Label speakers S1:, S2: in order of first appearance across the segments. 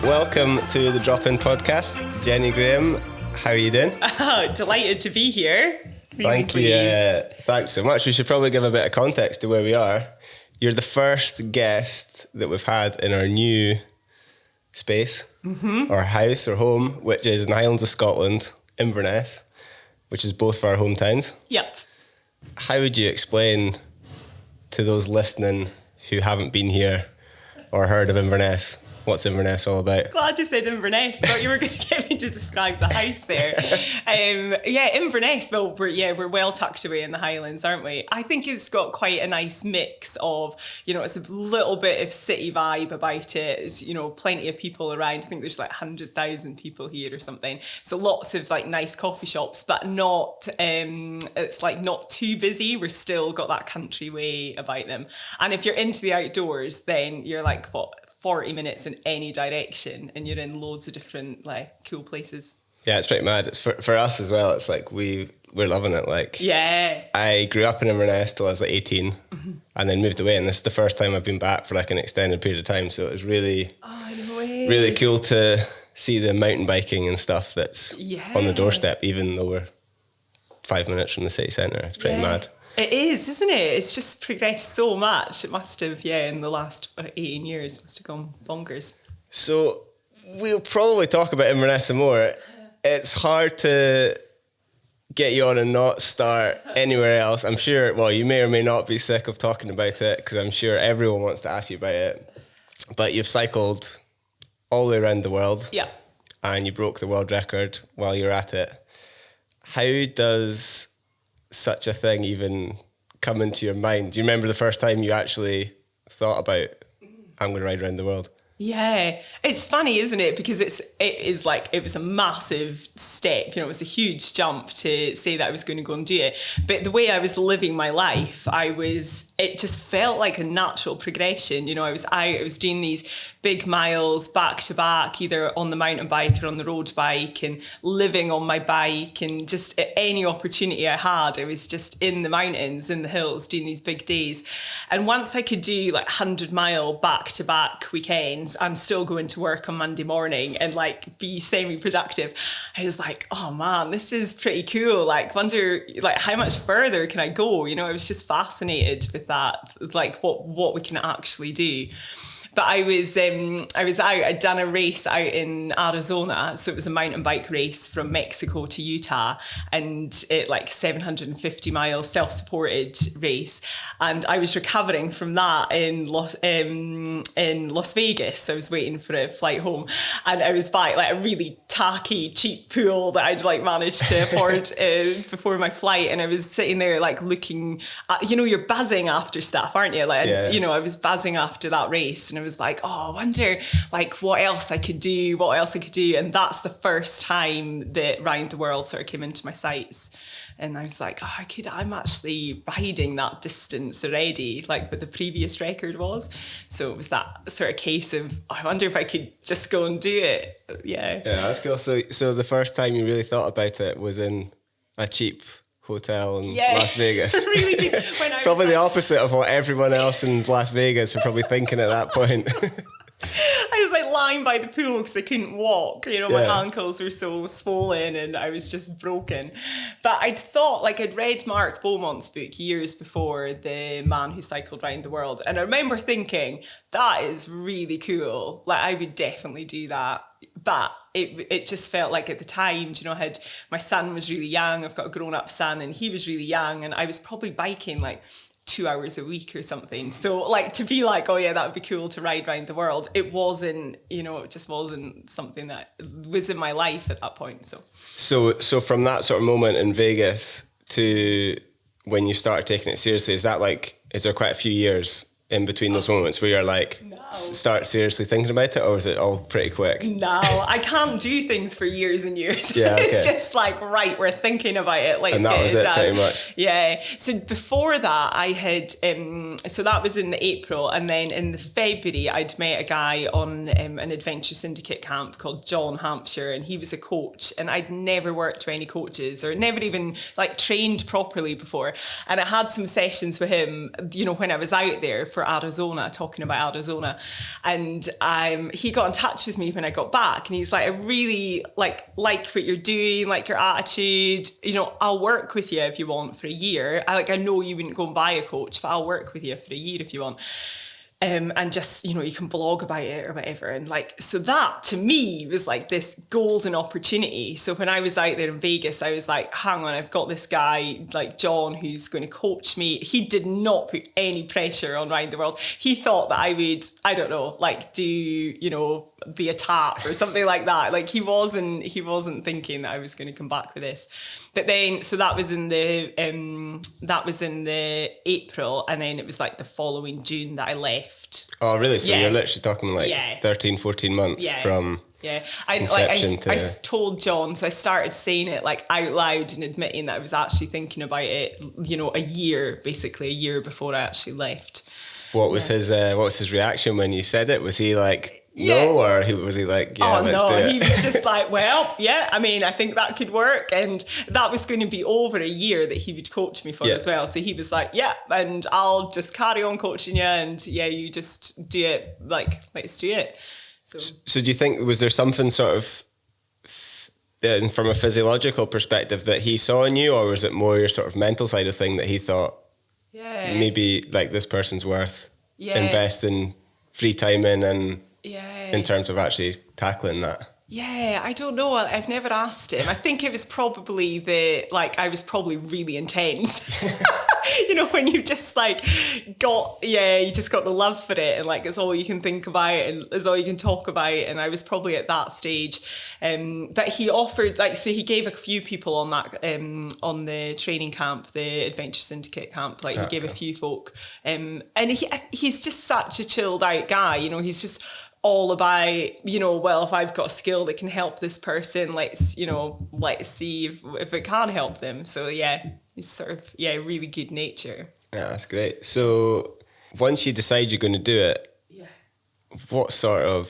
S1: Welcome to the Drop-In Podcast. Jenny Graham, how are you doing?
S2: Delighted to be here.
S1: Thank you. Thanks so much. We should probably give a bit of context to where we are. You're the first guest that we've had in our new space, our house or home, which is in the Highlands of Scotland, Inverness, which is both of our hometowns.
S2: Yep.
S1: How would you explain to those listening who haven't been here or heard of Inverness, what's Inverness all about?
S2: Glad you said Inverness. Thought you were going to get me to describe the house there. Inverness. Well, we're well tucked away in the Highlands, aren't we? I think it's got quite a nice mix of, it's a little bit of city vibe about it. It's, plenty of people around. I think there's like 100,000 people here or something. So lots of like nice coffee shops, but not. It's like not too busy. We're still got that country way about them. And if you're into the outdoors, then you're like 40 minutes in any direction and you're in loads of different like cool places.
S1: Yeah, it's pretty mad. It's for us as well. It's like we're loving it. Like, yeah, I grew up in Inverness till I was like 18 and then moved away, and this is the first time I've been back for like an extended period of time, so it was really really cool to see the mountain biking and stuff that's on the doorstep, even though we're 5 minutes from the city centre. It's pretty mad.
S2: It is, isn't it? It's just progressed so much. It must have, in the last 18 years, it must have gone bonkers.
S1: So we'll probably talk about Inverness some more. It's hard to get you on and not start anywhere else. I'm sure, well, you may or may not be sick of talking about it because I'm sure everyone wants to ask you about it. But you've cycled all the way around the world.
S2: Yeah.
S1: And you broke the world record while you were at it. How does such a thing even come into your mind? Do you remember the first time you actually thought about, I'm going to ride around the world?
S2: Yeah, it's funny, isn't it? Because it was a massive step. It was a huge jump to say that I was going to go and do it. But the way I was living my life, it just felt like a natural progression. I was doing these big miles back to back, either on the mountain bike or on the road bike, and living on my bike, and just at any opportunity I had, I was just in the mountains, in the hills, doing these big days. And once I could do like 100-mile back to back weekends and still go into work on Monday morning and like be semi-productive, I was like, oh man, this is pretty cool. Like, wonder like how much further can I go? I was just fascinated with that, like what we can actually do. But I was out, I'd done a race out in Arizona. So it was a mountain bike race from Mexico to Utah, and it like 750 miles self-supported race. And I was recovering from that in Las Vegas. So I was waiting for a flight home, and I was by like a really tacky, cheap pool that I'd like managed to afford before my flight. And I was sitting there like looking at, you're buzzing after stuff, aren't you? Like, I was buzzing after that race, and I was like, oh, I wonder like what else I could do. And that's the first time that Round the World sort of came into my sights. And I was like, oh, I'm actually riding that distance already, like what the previous record was. So it was that sort of case of, oh, I wonder if I could just go and do it. Yeah. Yeah,
S1: that's cool. So the first time you really thought about it was in a cheap hotel in Las Vegas.
S2: Really cheap.
S1: Probably the opposite of what everyone else in Las Vegas are probably thinking at that point.
S2: I was like lying by the pool because I couldn't walk. My ankles were so swollen and I was just broken. But I'd thought, like, I'd read Mark Beaumont's book years before, The Man Who Cycled Round the World. And I remember thinking, that is really cool. Like, I would definitely do that. But it just felt like at the time, my son was really young. I've got a grown-up son and he was really young. And I was probably biking like 2 hours a week or something. So like to be like, oh yeah, that would be cool to ride around the world. It wasn't, it just wasn't something that was in my life at that point. So
S1: from that sort of moment in Vegas to when you started taking it seriously, is there quite a few years in between those moments where you're like, start seriously thinking about it, or is it all pretty quick?
S2: No, I can't do things for years and years.
S1: Yeah, okay.
S2: It's just like, right, we're thinking about it. Let's
S1: and that
S2: get
S1: was
S2: it
S1: it
S2: done.
S1: pretty much.
S2: Yeah. So before that, I had, so that was in the April, and then in the February, I'd met a guy on an Adventure Syndicate camp called John Hampshire, and he was a coach, and I'd never worked with any coaches or never even like trained properly before. And I had some sessions with him, when I was out there for Arizona, talking about Arizona. And he got in touch with me when I got back, and he's like, I really like what you're doing, like your attitude, you know, I'll work with you if you want for a year. I know you wouldn't go and buy a coach, but I'll work with you for a year if you want. And just, you know, you can blog about it or whatever. And like, so that to me was like this golden opportunity. So when I was out there in Vegas, I was like, hang on, I've got this guy like John who's going to coach me. He did not put any pressure on Round the World. He thought that I would, I don't know, like do, you know, be a tap or something like that. Like he wasn't thinking that I was going to come back with this. But then, so that was in the April, and then it was like the following June that I left.
S1: Oh, really? So you're literally talking like 13, 14 months from conception to... I told John, so I started saying it like out loud and admitting that I was actually thinking about it, you know, a year before I actually left. What was his reaction when you said it? Was he like... No, or was he like, let's do it?
S2: He was just like, well, yeah, I mean, I think that could work. And that was going to be over a year that he would coach me for as well. So he was like, yeah, and I'll just carry on coaching you. And you just do it, like, let's do it.
S1: So do you think, was there something sort of from a physiological perspective that he saw in you, or was it more your sort of mental side of thing that he thought, maybe like this person's worth investing free time in and... in terms of actually tackling that?
S2: I don't know. I've never asked him. I think it was probably I was probably really intense. You know, when you just like you just got the love for it, and like it's all you can think about and it's all you can talk about. And I was probably at that stage that he offered, like, so he gave a few people on that on the training camp, the Adventure Syndicate camp, like he gave a few folk, and he's just such a chilled out guy. You know, he's just all about, you know, well, if I've got a skill that can help this person, let's see if it can help them. So he's sort of really good nature.
S1: Yeah, that's great. So once you decide you're going to do it, what are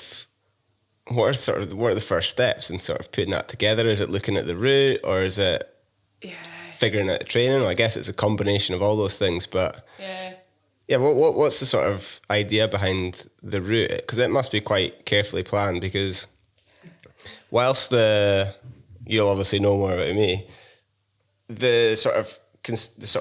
S1: the first steps in sort of putting that together? Is it looking at the route, or is it figuring out the training? Well, I guess it's a combination of all those things, but what's the sort of idea behind the route? Because it must be quite carefully planned, because whilst you'll obviously know more about me, the sort of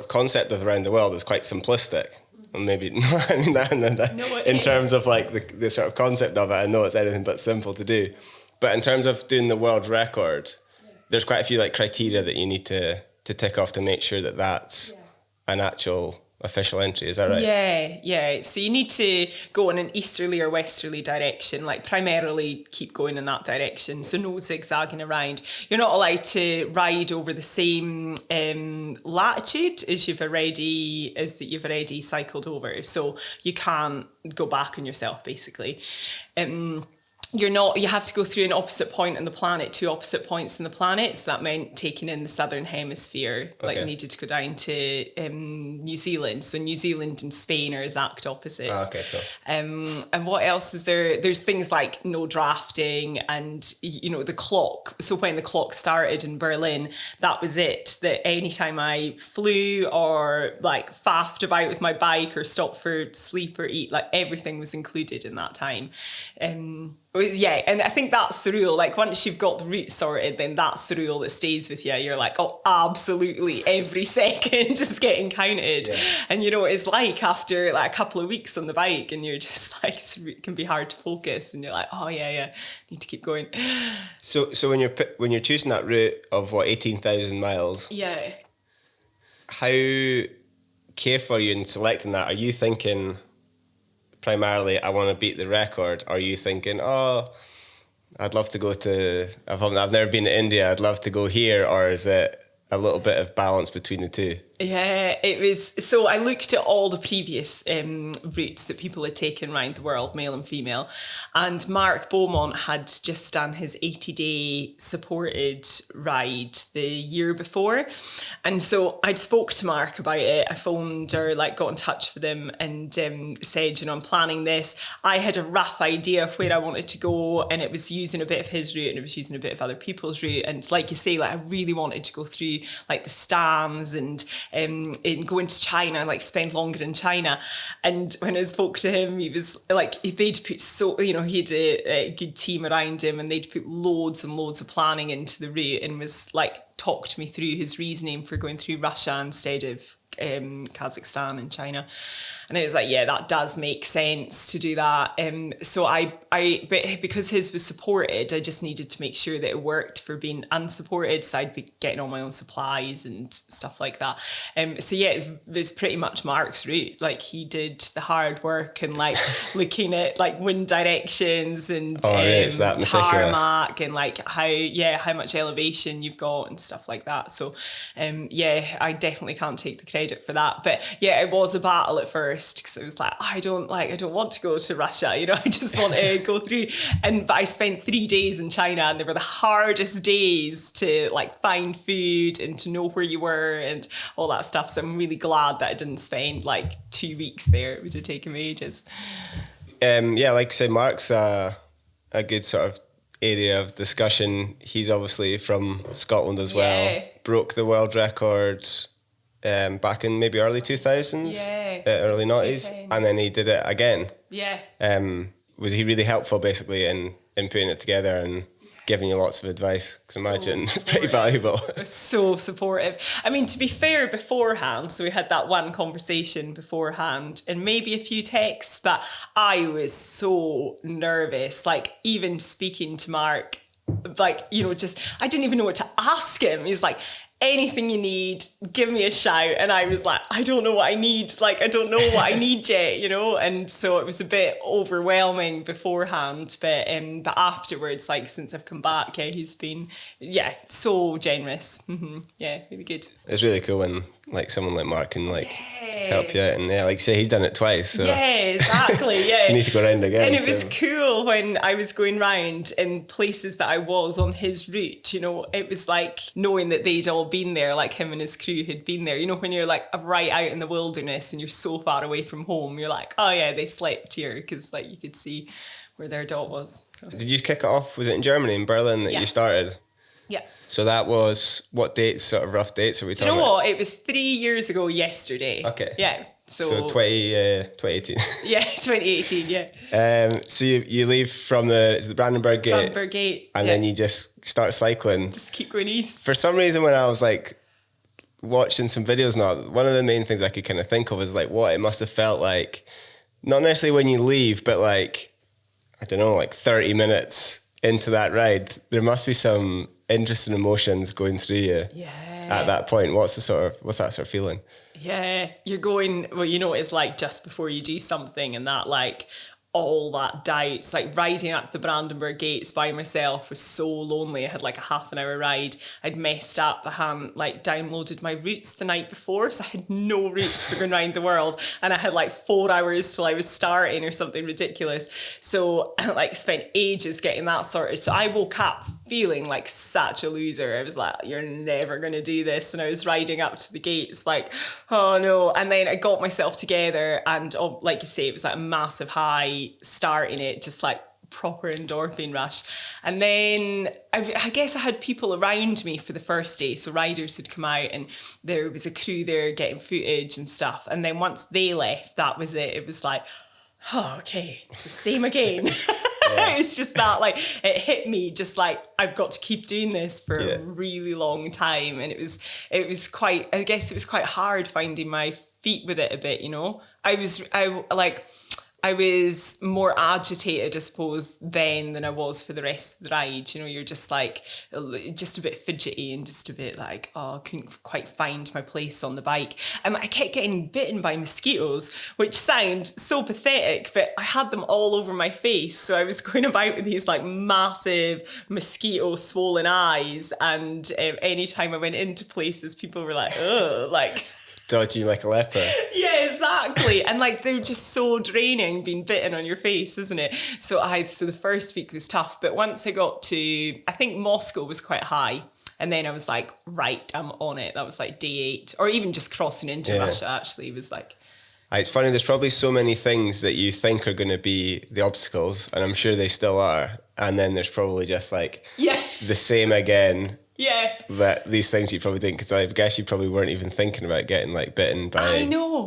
S1: concept of Around the World is quite simplistic. And maybe not, I mean that in terms of like the sort of concept of it, I know it's anything but simple to do. But in terms of doing the world record, there's quite a few like criteria that you need to tick off to make sure that that's an actual official entry. Is that right?
S2: Yeah. So you need to go in an easterly or westerly direction, like primarily keep going in that direction. So no zigzagging around. You're not allowed to ride over the same latitude as you've already cycled over. So you can't go back on yourself, basically. You have to go through an opposite point on the planet, two opposite points in the planet. So that meant taking in the southern hemisphere. Like you needed to go down to New Zealand. So New Zealand and Spain are exact opposites.
S1: Oh, okay, cool.
S2: And what else was there? There's things like no drafting and, you know, the clock. So when the clock started in Berlin, that was it. That anytime I flew or like faffed about with my bike or stopped for sleep or eat, like everything was included in that time. And I think that's the rule. Like once you've got the route sorted, then that's the rule that stays with you. You're like, oh, absolutely every second is getting counted. Yeah. And you know what it's like after like a couple of weeks on the bike, and you're just like, it can be hard to focus, and you're like, oh yeah, need to keep going.
S1: So when you're choosing that route of 18,000 miles, how careful are you in selecting that? Are you thinking primarily, I want to beat the record? Are you thinking, I'd love to go to, I've never been to India, I'd love to go here? Or is it a little bit of balance between the two?
S2: Yeah, it was. So I looked at all the previous routes that people had taken around the world, male and female, and Mark Beaumont had just done his 80-day supported ride the year before. And so I'd spoke to Mark about it. I phoned or got in touch with him and said, I'm planning this. I had a rough idea of where I wanted to go, and it was using a bit of his route and it was using a bit of other people's route. And like you say, I really wanted to go through the stands and in going to China, like spend longer in China. And when I spoke to him, he was like, they'd put he had a good team around him, and they'd put loads and loads of planning into the route, and was like, talked me through his reasoning for going through Russia instead of Kazakhstan and China. And it was like, yeah, that does make sense to do that. So but because his was supported, I just needed to make sure that it worked for being unsupported. So I'd be getting all my own supplies and stuff like that. So yeah, it's pretty much Mark's route. Like, he did the hard work and like looking at like wind directions and tarmac and like how much elevation you've got and stuff like that. So yeah, I definitely can't take the credit for that. But yeah, it was a battle at first, because it was like, I don't want to go to Russia, you know, I just want to go through. But I spent 3 days in China, and they were the hardest days to like find food and to know where you were and all that stuff. So I'm really glad that I didn't spend like 2 weeks there. It would have taken me ages.
S1: Yeah, like I say, Mark's a good sort of area of discussion. He's obviously from Scotland as well. Broke the world record back in maybe early 2000s, early 90s, and then he did it again. Was he really helpful basically in putting it together and giving you lots of advice? Because I imagine it's pretty valuable.
S2: So supportive. I mean, to be fair, beforehand, so we had that one conversation beforehand and maybe a few texts, but I was so nervous, like even speaking to Mark, like, you know, just, I didn't even know what to ask him. He's like, anything you need, give me a shout. And I was like, I don't know what I need. Like, I don't know what I need yet, you know? And so it was a bit overwhelming beforehand. But afterwards, like, since I've come back, he's been, so generous. Mm-hmm. Yeah, really good.
S1: It's really cool when, like, someone like Mark can, like, help you out. And, like you say, he's done it twice. So.
S2: Yeah, exactly, yeah.
S1: You need to go round again.
S2: And it was cool when I was going round in places that I was on his route, you know? It was like knowing that they'd all been there, like him and his crew had been there. You know, when you're like right out in the wilderness and you're so far away from home, you're like, oh yeah, they slept here, because like you could see where their dot was. So.
S1: Did you kick it off? Was it in Germany, in Berlin, that you started?
S2: Yeah.
S1: So that was, what dates, sort of rough dates are we talking about?
S2: You know what? It was 3 years ago yesterday.
S1: Okay.
S2: Yeah.
S1: So 2018.
S2: Yeah, 2018, yeah.
S1: So you leave from the Brandenburg Gate.
S2: Brandenburg Gate.
S1: And then you just start cycling.
S2: Just keep going east.
S1: For some reason, when I was like watching some videos now, one of the main things I could kind of think of is like what it must have felt like, not necessarily when you leave, but like, I don't know, like 30 minutes into that ride, there must be some interesting emotions going through you at that point. What's that sort of feeling?
S2: Yeah, you're going, well, you know what it's like just before you do something, and that like all that doubts, like riding up the Brandenburg Gates by myself was so lonely. I had like a half an hour ride. I'd messed up. I hadn't like downloaded my routes the night before, so I had no routes for going around the world, and I had like 4 hours till I was starting or something ridiculous. So I like spent ages getting that sorted. So I woke up feeling like such a loser. I was like, you're never going to do this. And I was riding up to the gates like, oh no. And then I got myself together, and like you say, it was like a massive high starting it, just like proper endorphin rush. And then I guess I had people around me for the first day, so riders had come out and there was a crew there getting footage and stuff. And then once they left, that was it. It was like, oh, okay, it's the same again. It's just that, like, it hit me just like, I've got to keep doing this for a really long time. And it was quite, I guess it was quite hard finding my feet with it a bit, you know. I was more agitated, I suppose, then than I was for the rest of the ride. You know, you're just like, just a bit fidgety and just a bit like, oh, I couldn't quite find my place on the bike. And I kept getting bitten by mosquitoes, which sound so pathetic, but I had them all over my face. So I was going about with these like massive mosquito swollen eyes. And anytime I went into places, people were like, oh, like...
S1: dodgy like a leper.
S2: Yeah, exactly. And like they're just so draining being bitten on your face, isn't it? So the first week was tough, but once I got to, I think Moscow was quite high, and then I was like, right, I'm on it. That was like day 8, or even just crossing into Russia actually was like.
S1: It's funny, there's probably so many things that you think are going to be the obstacles, and I'm sure they still are, and then there's probably just like the same again.
S2: Yeah.
S1: That these things you probably didn't, because I guess you probably weren't even thinking about getting like bitten by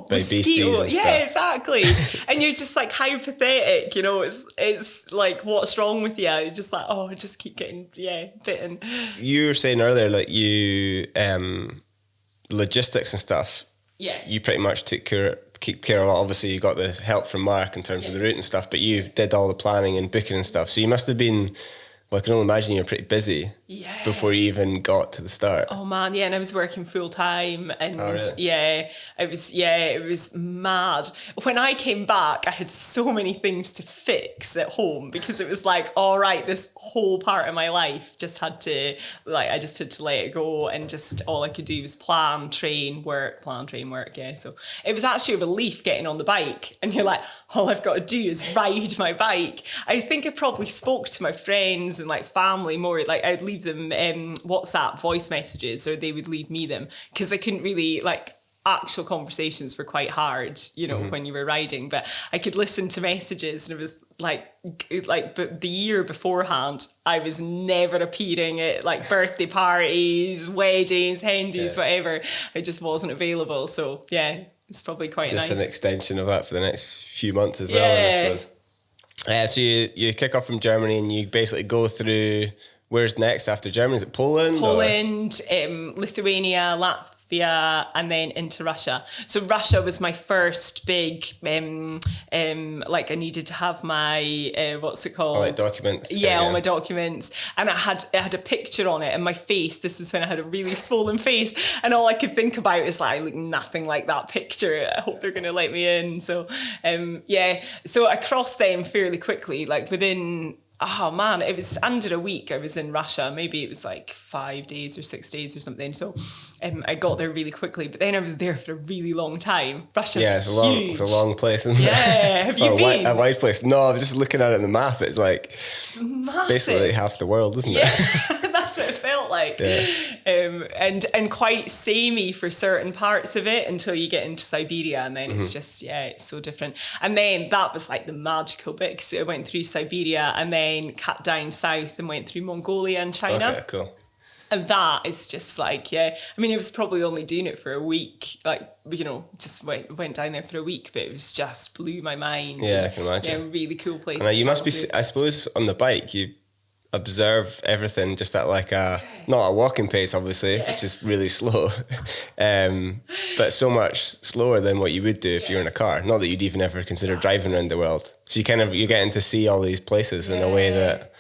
S1: beasties and
S2: yeah,
S1: stuff.
S2: exactly. And you're just like, how pathetic, you know, it's like, what's wrong with you? You're just like, oh, I just keep getting bitten.
S1: You were saying earlier, like you logistics and stuff.
S2: Yeah.
S1: You pretty much keep care of it. Obviously you got the help from Mark in terms of the route and stuff, but you did all the planning and booking and stuff. So you must have been, well, I can only imagine you were pretty busy before you even got to the start.
S2: Oh man, yeah, and I was working full time, and
S1: really?
S2: it was mad. When I came back, I had so many things to fix at home because it was like, all right, this whole part of my life just had to I just had to let it go, and just all I could do was plan, train, work. Yeah, so it was actually a relief getting on the bike, and you're like, all I've got to do is ride my bike. I think I probably spoke to my friends and like family more. Like I'd leave them WhatsApp voice messages, or they would leave me them, because I couldn't really, like, actual conversations were quite hard, you know, when you were riding, but I could listen to messages, and it was like but the year beforehand I was never appearing at like birthday parties, weddings, hendies, whatever. I just wasn't available. So yeah, it's probably quite
S1: just
S2: nice.
S1: An extension of that for the next few months as well, I suppose. So you kick off from Germany and you basically go through. Where's next after Germany? Is it Poland?
S2: Lithuania, Latvia, and then into Russia. So Russia was my first big, like I needed to have my, what's it called?
S1: Like documents.
S2: Yeah, all my documents. And it had a picture on it, and my face, this is when I had a really swollen face, and all I could think about is like, I look nothing like that picture. I hope they're going to let me in. So, so I crossed them fairly quickly, like within... Oh man, it was under a week I was in Russia. Maybe it was like 5 days or 6 days or something. So I got there really quickly, but then I was there for a really long time. Russia's huge.
S1: It's a long place, isn't it?
S2: Yeah, have you been?
S1: A wide place. No, I was just looking at it on the map. It's like, it's basically half the world, isn't it?
S2: That's what it felt like.
S1: Yeah.
S2: And quite samey for certain parts of it until you get into Siberia, and then it's just, it's so different. And then that was like the magical bit, because I went through Siberia and then cut down south and went through Mongolia and China.
S1: Okay, cool.
S2: And that is just like, I mean, it was probably only doing it for a week, like, you know, just went down there for a week, but it was just blew my mind.
S1: Yeah, I can imagine.
S2: Yeah, really cool place.
S1: And you must be, I suppose, on the bike, you observe everything just at like not a walking pace, obviously, which is really slow, but so much slower than what you would do if you're in a car. Not that you'd even ever consider driving around the world. So you're getting to see all these places in a way that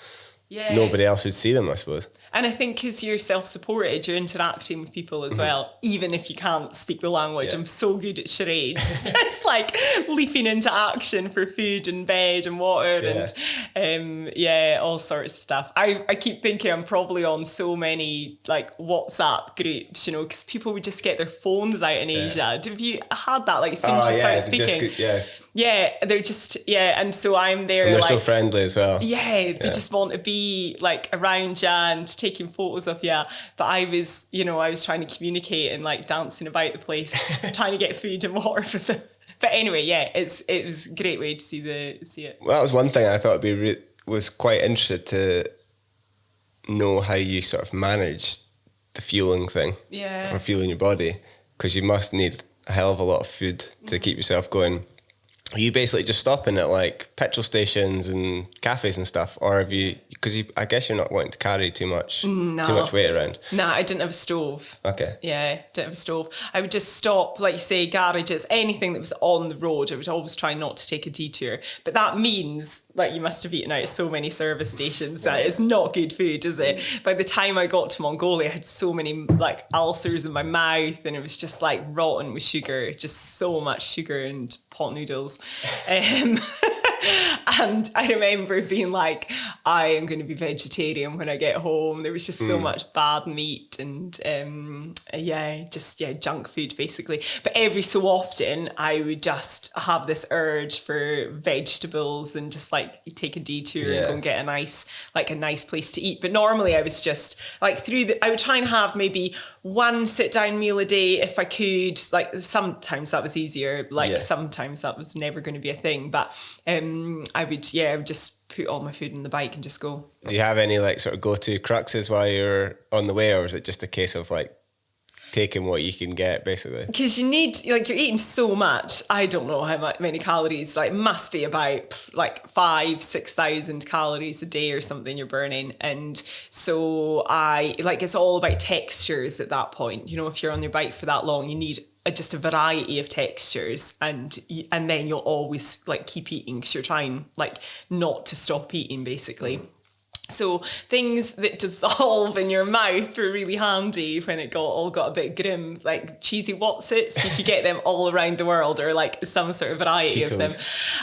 S1: nobody else would see them, I suppose.
S2: And I think because you're self-supported, you're interacting with people as well, even if you can't speak the language. Yeah. I'm so good at charades, just like leaping into action for food and bed and water and all sorts of stuff. I keep thinking I'm probably on so many like WhatsApp groups, you know, because people would just get their phones out in Asia. Have you had that? Like as soon as you start speaking. Yeah, they're just, and so I'm there.
S1: And they're
S2: like,
S1: so friendly as well.
S2: Yeah, they just want to be like around you and taking photos of you. But I was trying to communicate and like dancing about the place, trying to get food and water for them. But anyway, it was a great way to see it.
S1: Well, that was one thing I thought was quite interested to know how you sort of manage the fueling thing.
S2: Yeah.
S1: Or fueling your body, because you must need a hell of a lot of food to keep yourself going. Are you basically just stopping at like petrol stations and cafes and stuff, or have you? Because I guess you're not wanting to carry too much weight around.
S2: No, I didn't have a stove.
S1: Okay.
S2: Yeah, didn't have a stove. I would just stop, like you say, garages, anything that was on the road. I would always try not to take a detour. But that means like you must have eaten out at so many service stations that it's not good food, is it? By the time I got to Mongolia, I had so many like ulcers in my mouth, and it was just like rotten with sugar, just so much sugar and pot noodles. And I remember being like, I am going to be vegetarian when I get home. There was just so much bad meat and junk food basically. But every so often I would just have this urge for vegetables and just like take a detour and go and get a nice place to eat. But normally I was just like I would try and have maybe one sit down meal a day if I could. Like sometimes that was easier, sometimes that was never going to be a thing. But I would just put all my food on the bike and just go.
S1: Do you have any like sort of go-to cruxes while you're on the way, or is it just a case of like taking what you can get, basically?
S2: Because you need, like, you're eating so much. I don't know how many calories, like, must be about like 5,000-6,000 calories a day or something you're burning. And so it's all about textures at that point. You know, if you're on your bike for that long, you need just a variety of textures, and then you'll always like keep eating because you're trying like not to stop eating, basically. So things that dissolve in your mouth were really handy when it got a bit grim, like cheesy Wotsits. You could get them all around the world, or like some sort of variety of them.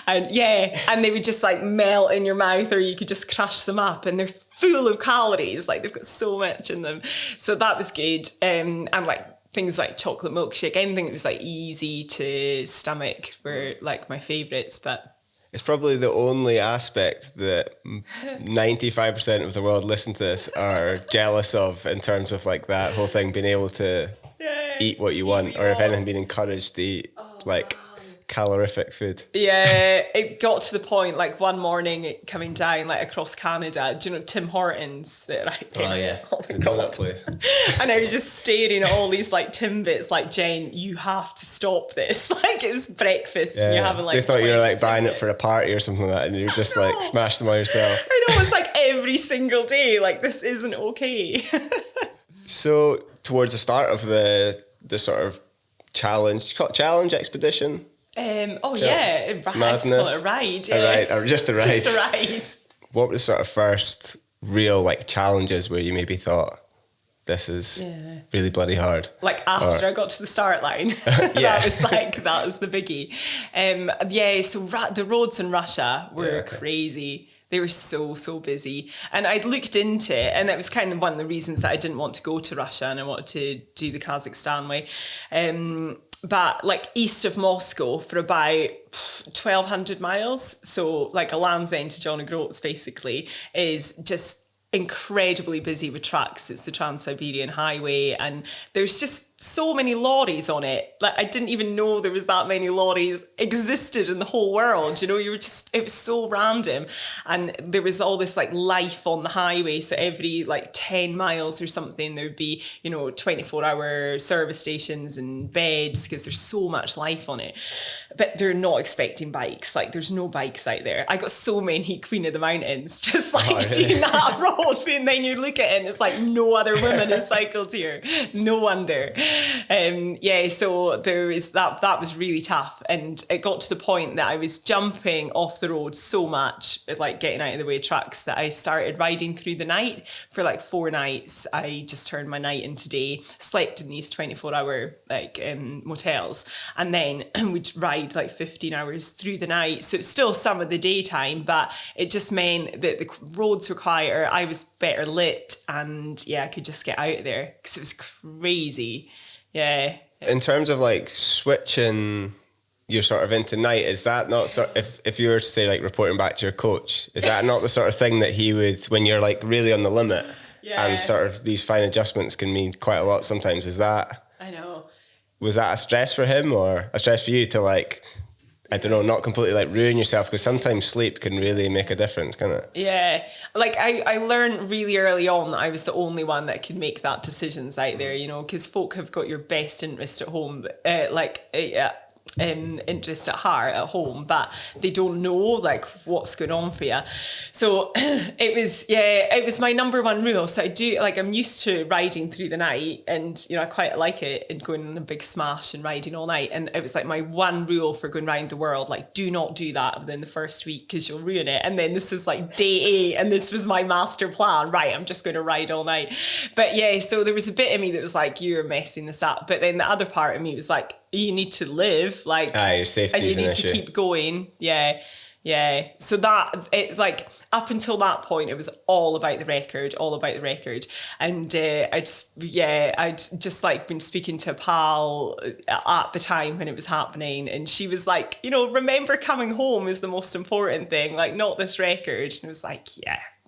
S2: And they would just like melt in your mouth, or you could just crush them up, and they're full of calories. Like, they've got so much in them. So that was good. And like things like chocolate milkshake, anything that was like easy to stomach were like my favourites. But
S1: it's probably the only aspect that 95% of the world listen to this are jealous of, in terms of like that whole thing, being able to eat what you want, or if anything, being encouraged to eat calorific food. Yeah,
S2: it got to the point, like one morning coming down like across Canada, do you know Tim Hortons? Oh
S1: yeah, the donut place.
S2: And I was just staring at all these like Timbits, like, Jen, you have to stop this. Like, it was breakfast and you're having like,
S1: they thought you were like buying it for a party or something like that, and you just like smashed them all yourself.
S2: I know, it's like every single day, like, this isn't okay.
S1: So towards the start of the sort of challenge, call it challenge expedition?
S2: Madness. Call it a ride.
S1: Just a ride.
S2: Just a ride.
S1: What were the sort of first real like challenges where you maybe thought, this is really bloody hard?
S2: Like after I got to the start line. That was the biggie. So the roads in Russia were crazy. They were so busy. And I'd looked into it, and that was kind of one of the reasons that I didn't want to go to Russia, and I wanted to do the Kazakhstan way. But like east of Moscow for about 1,200 miles, so like a Land's End to John O'Groats basically, is just incredibly busy with trucks. It's the Trans-Siberian Highway, and there's just so many lorries on it. Like, I didn't even know there was that many lorries existed in the whole world. You know, it was so random. And there was all this like life on the highway. So every like 10 miles or something, there would be, 24-hour service stations and beds, because there's so much life on it. But they're not expecting bikes. Like, there's no bikes out there. I got so many Queen of the Mountains just like doing that road. And then you look at it and it's like no other woman has cycled here. No wonder. So there was that was really tough, and it got to the point that I was jumping off the road so much, like getting out of the way of trucks, that I started riding through the night for like 4 nights. I just turned my night into day, slept in these 24-hour motels, and then we'd ride like 15 hours through the night. So it's still some of the daytime, but it just meant that the roads were quieter, I was better lit, and I could just get out of there, because it was crazy. In
S1: terms of like switching you're sort of into night, is that not if you were to say like reporting back to your coach, is that not the sort of thing that he would, when you're like really on the limit and sort of these fine adjustments can mean quite a lot sometimes, is that,
S2: I know,
S1: was that a stress for him or a stress for you to like, I don't know, not completely like ruin yourself? Because sometimes sleep can really make a difference, can't it?
S2: Yeah. Like I learned really early on that I was the only one that could make that decisions out there, because folk have got your best interest at home, interest at heart at home, but they don't know like what's going on for you. So it was my number one rule. So I'm used to riding through the night, and I quite like it, and going on a big smash and riding all night. And it was like my one rule for going around the world, like, do not do that within the first week because you'll ruin it. And then this is like day 8, and this was my master plan, right? I'm just going to ride all night. But so there was a bit of me that was like, you're messing this up. But then the other part of me was like, you need to live, like,
S1: your safety
S2: and you need to keep going. So that, it, like, up until that point, it was all about the record. And I'd just like been speaking to a pal at the time when it was happening, and she was like, remember, coming home is the most important thing, like, not this record. And I was like,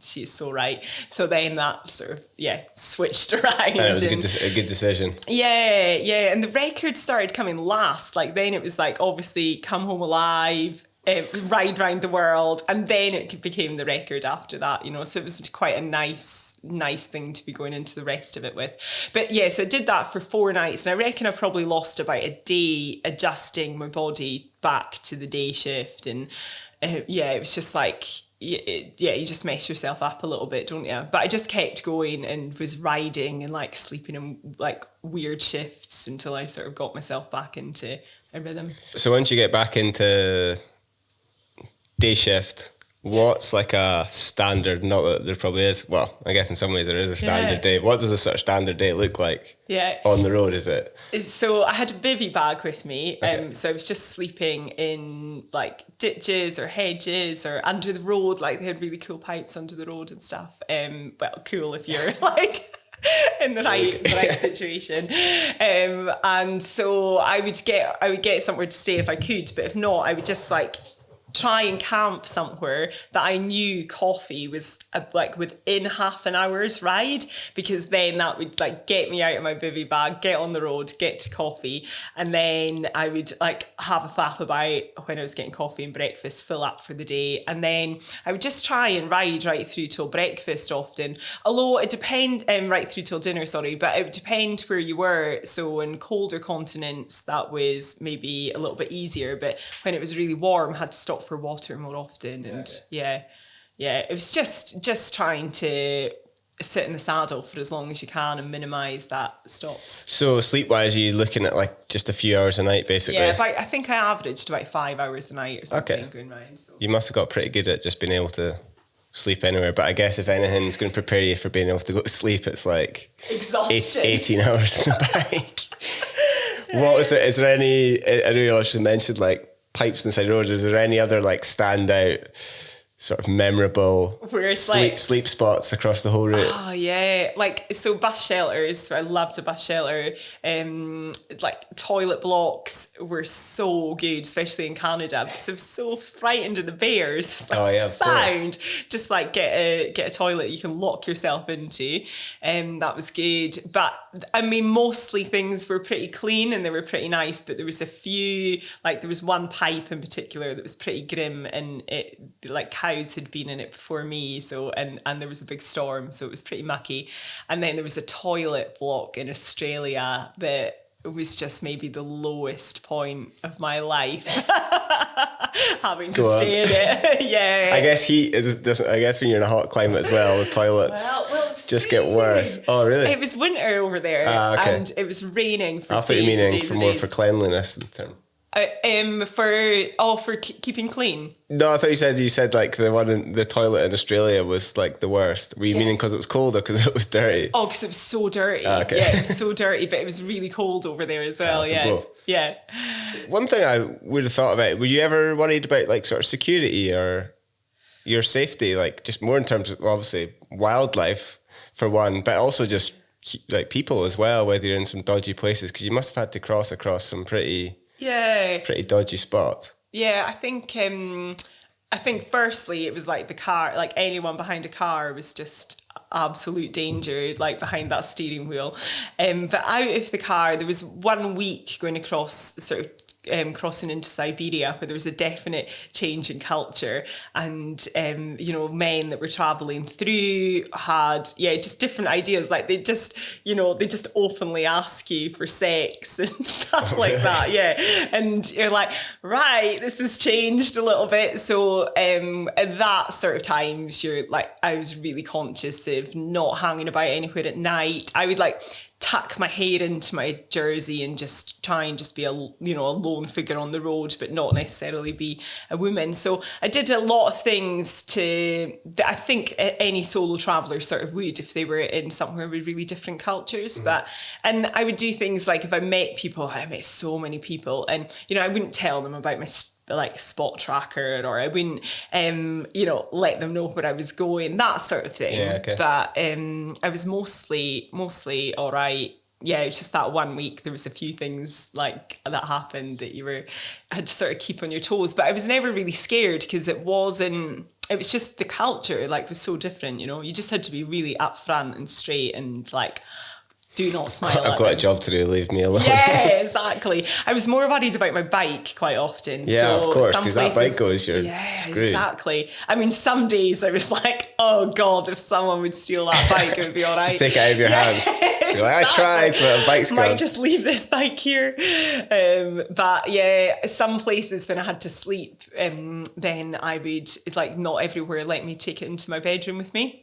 S2: she's so right. So then that sort of, switched around.
S1: It was a good decision.
S2: Yeah. And the record started coming last. Like, then it was like, obviously, Come Home Alive, ride round the world, and then it became the record after that, so it was quite a nice thing to be going into the rest of it with. But yeah, so I did that for 4 nights, and I reckon I probably lost about a day adjusting my body back to the day shift, and it was just like, you just mess yourself up a little bit, don't you? But I just kept going and was riding and like sleeping in like weird shifts until I sort of got myself back into a rhythm.
S1: So once you get back into day shift, what's like a standard, not that there probably is, well, I guess in some ways there is a standard day. What does a sort of standard day look like on the road, is it?
S2: So I had a bivvy bag with me, so I was just sleeping in like ditches or hedges or under the road, like they had really cool pipes under the road and stuff. Well, cool if you're like in the right situation. And so I would get somewhere to stay if I could, but if not, I would just like try and camp somewhere that I knew coffee was like within half an hour's ride, because then that would like get me out of my bivvy bag, get on the road, get to coffee, and then I would like have a faff about when I was getting coffee and breakfast, fill up for the day, and then I would just try and ride right through till breakfast often, although it depend right through till dinner, but it would depend where you were. So in colder continents that was maybe a little bit easier, but when it was really warm, I had to stop for water more often, and it was just trying to sit in the saddle for as long as you can and minimize that stops.
S1: So sleep wise, you looking at like just a few hours a night basically?
S2: I think I averaged about 5 hours a night or something going round. So.
S1: You must have got pretty good at just being able to sleep anywhere, but I guess if anything's going to prepare you for being able to go to sleep, it's like
S2: exhausting.
S1: 18 hours in the bike. What was there? Is there any? I know you also mentioned like pipes inside roads. Is there any other like standout sort of memorable sleep spots across the whole route?
S2: Oh yeah, like so bus shelters. So I loved a bus shelter. Like toilet blocks were so good, especially in Canada, because I'm so frightened of the bears. Like sound, just like get a toilet you can lock yourself into. That was good. But I mean, mostly things were pretty clean and they were pretty nice. But there was a few, like there was one pipe in particular that was pretty grim, and it like cows had been in it before me, so and there was a big storm, so it was pretty mucky. And then there was a toilet block in Australia that was just maybe the lowest point of my life. Having to stay in it. Yeah.
S1: I guess when you're in a hot climate as well, the toilets just get worse. Oh really?
S2: It was winter over there, and it was raining for days. I thought you meaning
S1: for cleanliness in term.
S2: For keeping clean.
S1: No, I thought you said like the toilet in Australia was like the worst. Were you meaning because it was cold or because it was dirty?
S2: Oh, because it was so dirty. Yeah, it was so dirty, but it was really cold over there as well. Yeah.
S1: One thing I would have thought about, were you ever worried about like sort of security or your safety, like just more in terms of obviously wildlife for one, but also just like people as well, whether you're in some dodgy places, because you must have had to cross across some pretty dodgy spots.
S2: Yeah, I think firstly it was like the car, like anyone behind a car was just absolute danger, like behind that steering wheel. But out of the car, there was 1 week going across sort of crossing into Siberia, where there was a definite change in culture, and men that were traveling through had just different ideas, like they just openly ask you for sex and stuff like that, and you're like, right, this has changed a little bit. So at that sort of times, you're like, I was really conscious of not hanging about anywhere at night. I would like tuck my hair into my jersey and just try and just be a lone figure on the road, but not necessarily be a woman. So I did a lot of things that I think any solo traveller sort of would if they were in somewhere with really different cultures. And I would do things like if I met people, I met so many people, and I wouldn't tell them about my like spot tracker, or I wouldn't let them know where I was going, that sort of thing. But I was mostly all right. It was just that 1 week there was a few things like that happened that had to sort of keep on your toes, but I was never really scared, because it was just the culture like was so different. You just had to be really upfront and straight and like Do not smile
S1: I've got a job to do, leave me alone.
S2: Yeah, exactly. I was more worried about my bike quite often.
S1: Yeah,
S2: so
S1: of course, because that bike goes, you're screwed.
S2: Exactly. I mean, some days I was like, oh God, if someone would steal that bike, it would be all right.
S1: Just take it out of your hands. You're like, I tried, but a bike's gone.
S2: Might just leave this bike here. But yeah, some places when I had to sleep, then I would, like, not everywhere let me take it into my bedroom with me.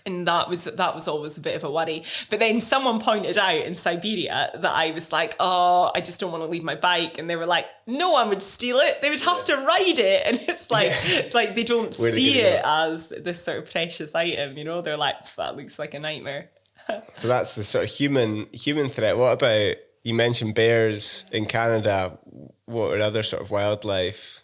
S2: And that was always a bit of a worry. But then someone pointed out in Siberia that I was like, oh, I just don't want to leave my bike. And they were like, no one would steal it. They would have to ride it. And it's like, like they don't see it as this sort of precious item, you know? They're like, that looks like a nightmare.
S1: So that's the sort of human threat. What about, you mentioned bears in Canada. What are other sort of wildlife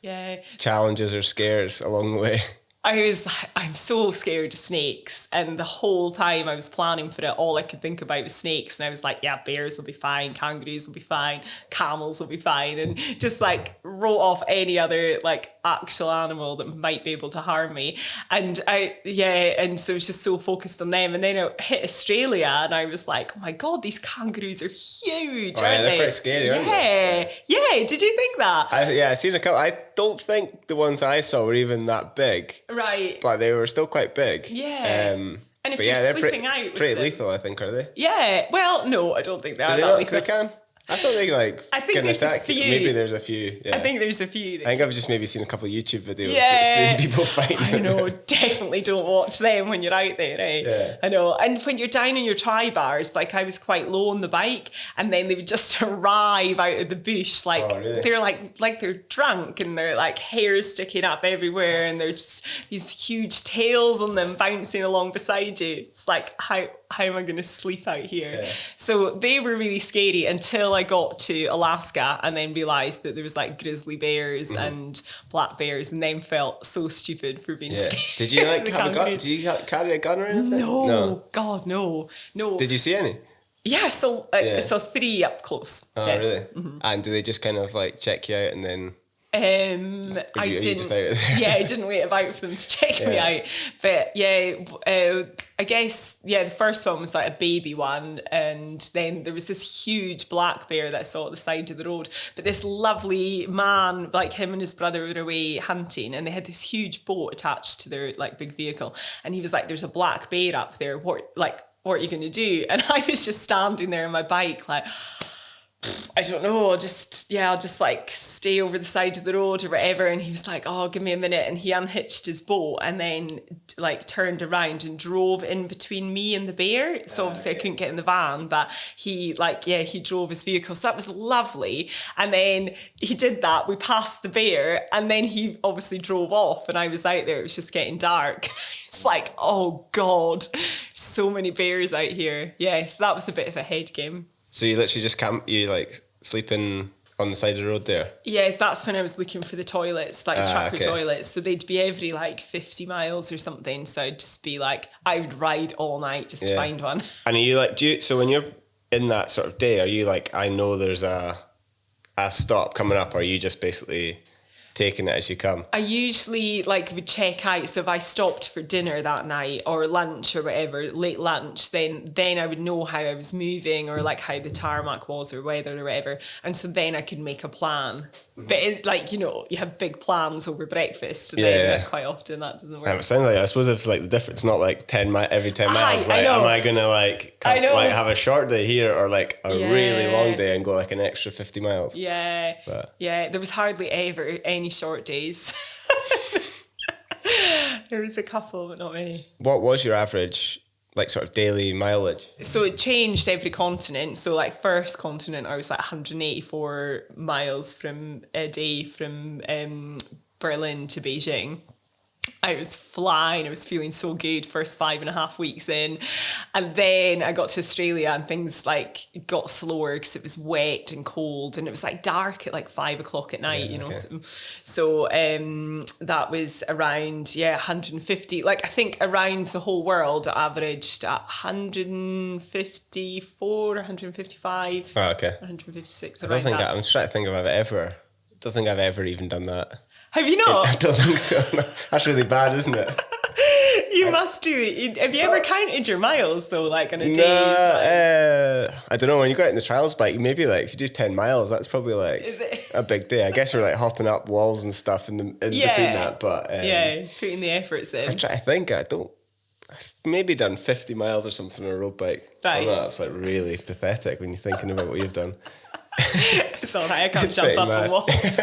S1: challenges or scares along the way?
S2: I'm so scared of snakes, and the whole time I was planning for it, all I could think about was snakes, and I was like, yeah, bears will be fine, kangaroos will be fine, camels will be fine, and just like wrote off any other like actual animal that might be able to harm me. And so I was just so focused on them. And then I hit Australia and I was like, oh my God, these kangaroos are huge, aren't they?
S1: They're quite scary, aren't they?
S2: Yeah, did you think that?
S1: I've seen a couple. I don't think the ones I saw were even that big.
S2: Right.
S1: But they were still quite big.
S2: Yeah. And if you're sleeping out
S1: pretty lethal, I think, are they?
S2: Yeah. Well, no, I don't think they are.
S1: Do they not? Lethal. They can? I thought they can attack.
S2: Maybe
S1: there's a few. Yeah.
S2: I think there's a few.
S1: I think I've just maybe seen a couple of YouTube videos that seen people fighting.
S2: I know, definitely don't watch them when you're out there, right?
S1: Yeah.
S2: I know. And when you're down in your tri bars, like I was quite low on the bike, and then they would just arrive out of the bush, like they're like they're drunk, and they're like hair sticking up everywhere, and they're just these huge tails on them bouncing along beside you. It's like, how am I going to sleep out here? Yeah. So they were really scary until I got to Alaska, and then realised that there was like grizzly bears and black bears, and then felt so stupid for being scared.
S1: Did you like have a gun? Did you carry a gun or anything?
S2: No. God, no.
S1: Did you see any?
S2: Yeah, so I saw 3 up close.
S1: Oh, really? Mm-hmm. And do they just kind of like check you out and then?
S2: I didn't wait about for them to check me out, but I guess the first one was like a baby one, and then there was this huge black bear that I saw at the side of the road. But this lovely man, like him and his brother, were away hunting, and they had this huge boat attached to their like big vehicle, and he was like, "There's a black bear up there. What are you going to do?" And I was just standing there on my bike, like, I don't know, I'll just like stay over the side of the road or whatever. And he was like, oh, give me a minute. And he unhitched his boat and then like turned around and drove in between me and the bear. So obviously I couldn't get in the van, but he drove his vehicle. So that was lovely. And then he did that. We passed the bear, and then he obviously drove off, and I was out there. It was just getting dark. It's like, oh God, so many bears out here. Yeah, so that was a bit of a head game.
S1: So you literally just sleeping on the side of the road there? Yes,
S2: that's when I was looking for the toilets, like tracker toilets. So they'd be every like 50 miles or something. So I'd just be like, I would ride all night just to find one.
S1: And are you like, so when you're in that sort of day, are you like, I know there's a stop coming up, or are you just basically taking it as you come?
S2: I usually would check out. So if I stopped for dinner that night or lunch or whatever, late lunch, then I would know how I was moving, or like how the tarmac was or weather or whatever. And so then I could make a plan. But it's like, you have big plans over breakfast, and then quite often that doesn't work.
S1: It sounds like, I suppose it's like the difference, not like 10 every 10 miles. Like, am I going to have a short day here, or like a really long day and go like an extra 50 miles?
S2: Yeah. There was hardly ever any short days. There was a couple, but not many.
S1: What was your average sort of daily mileage?
S2: So it changed every continent. So like first continent, I was like 184 miles from a day from Berlin to Beijing. I was flying. I was feeling so good first 5.5 weeks in. And then I got to Australia, and things got slower because it was wet and cold, and it was dark at 5 o'clock at night, you know. So that was around, 150. I think around the whole world it averaged at 154, 155.
S1: Oh, okay.
S2: 156.
S1: I'm trying to think if don't think I've ever even done that.
S2: Have you not?
S1: I don't think so. No. That's really bad, isn't it?
S2: You must do. Have you ever counted your miles though, like on a day?
S1: I don't know. When you go out in the trials bike, maybe like if you do 10 miles, that's probably like a big day. I guess we're like hopping up walls and stuff in between that. But
S2: putting the efforts in.
S1: I try to think. I've maybe done 50 miles or something on a road bike.
S2: Right.
S1: That's like really pathetic when you're thinking about what you've done.
S2: It's all right. I can't jump up on walls.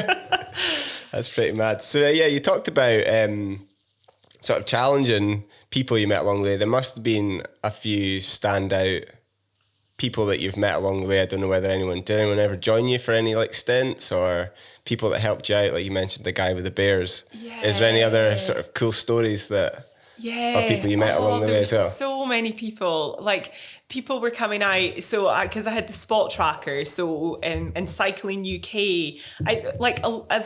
S1: That's pretty mad. So you talked about sort of challenging people you met along the way. There must have been a few standout people that you've met along the way. I don't know whether did anyone ever join you for any like stints or people that helped you out? Like you mentioned the guy with the bears. Yeah. Is there any other sort of cool stories of people you met along the way as well?
S2: So many people, like people were coming out. So because I had the spot tracker, so in Cycling UK,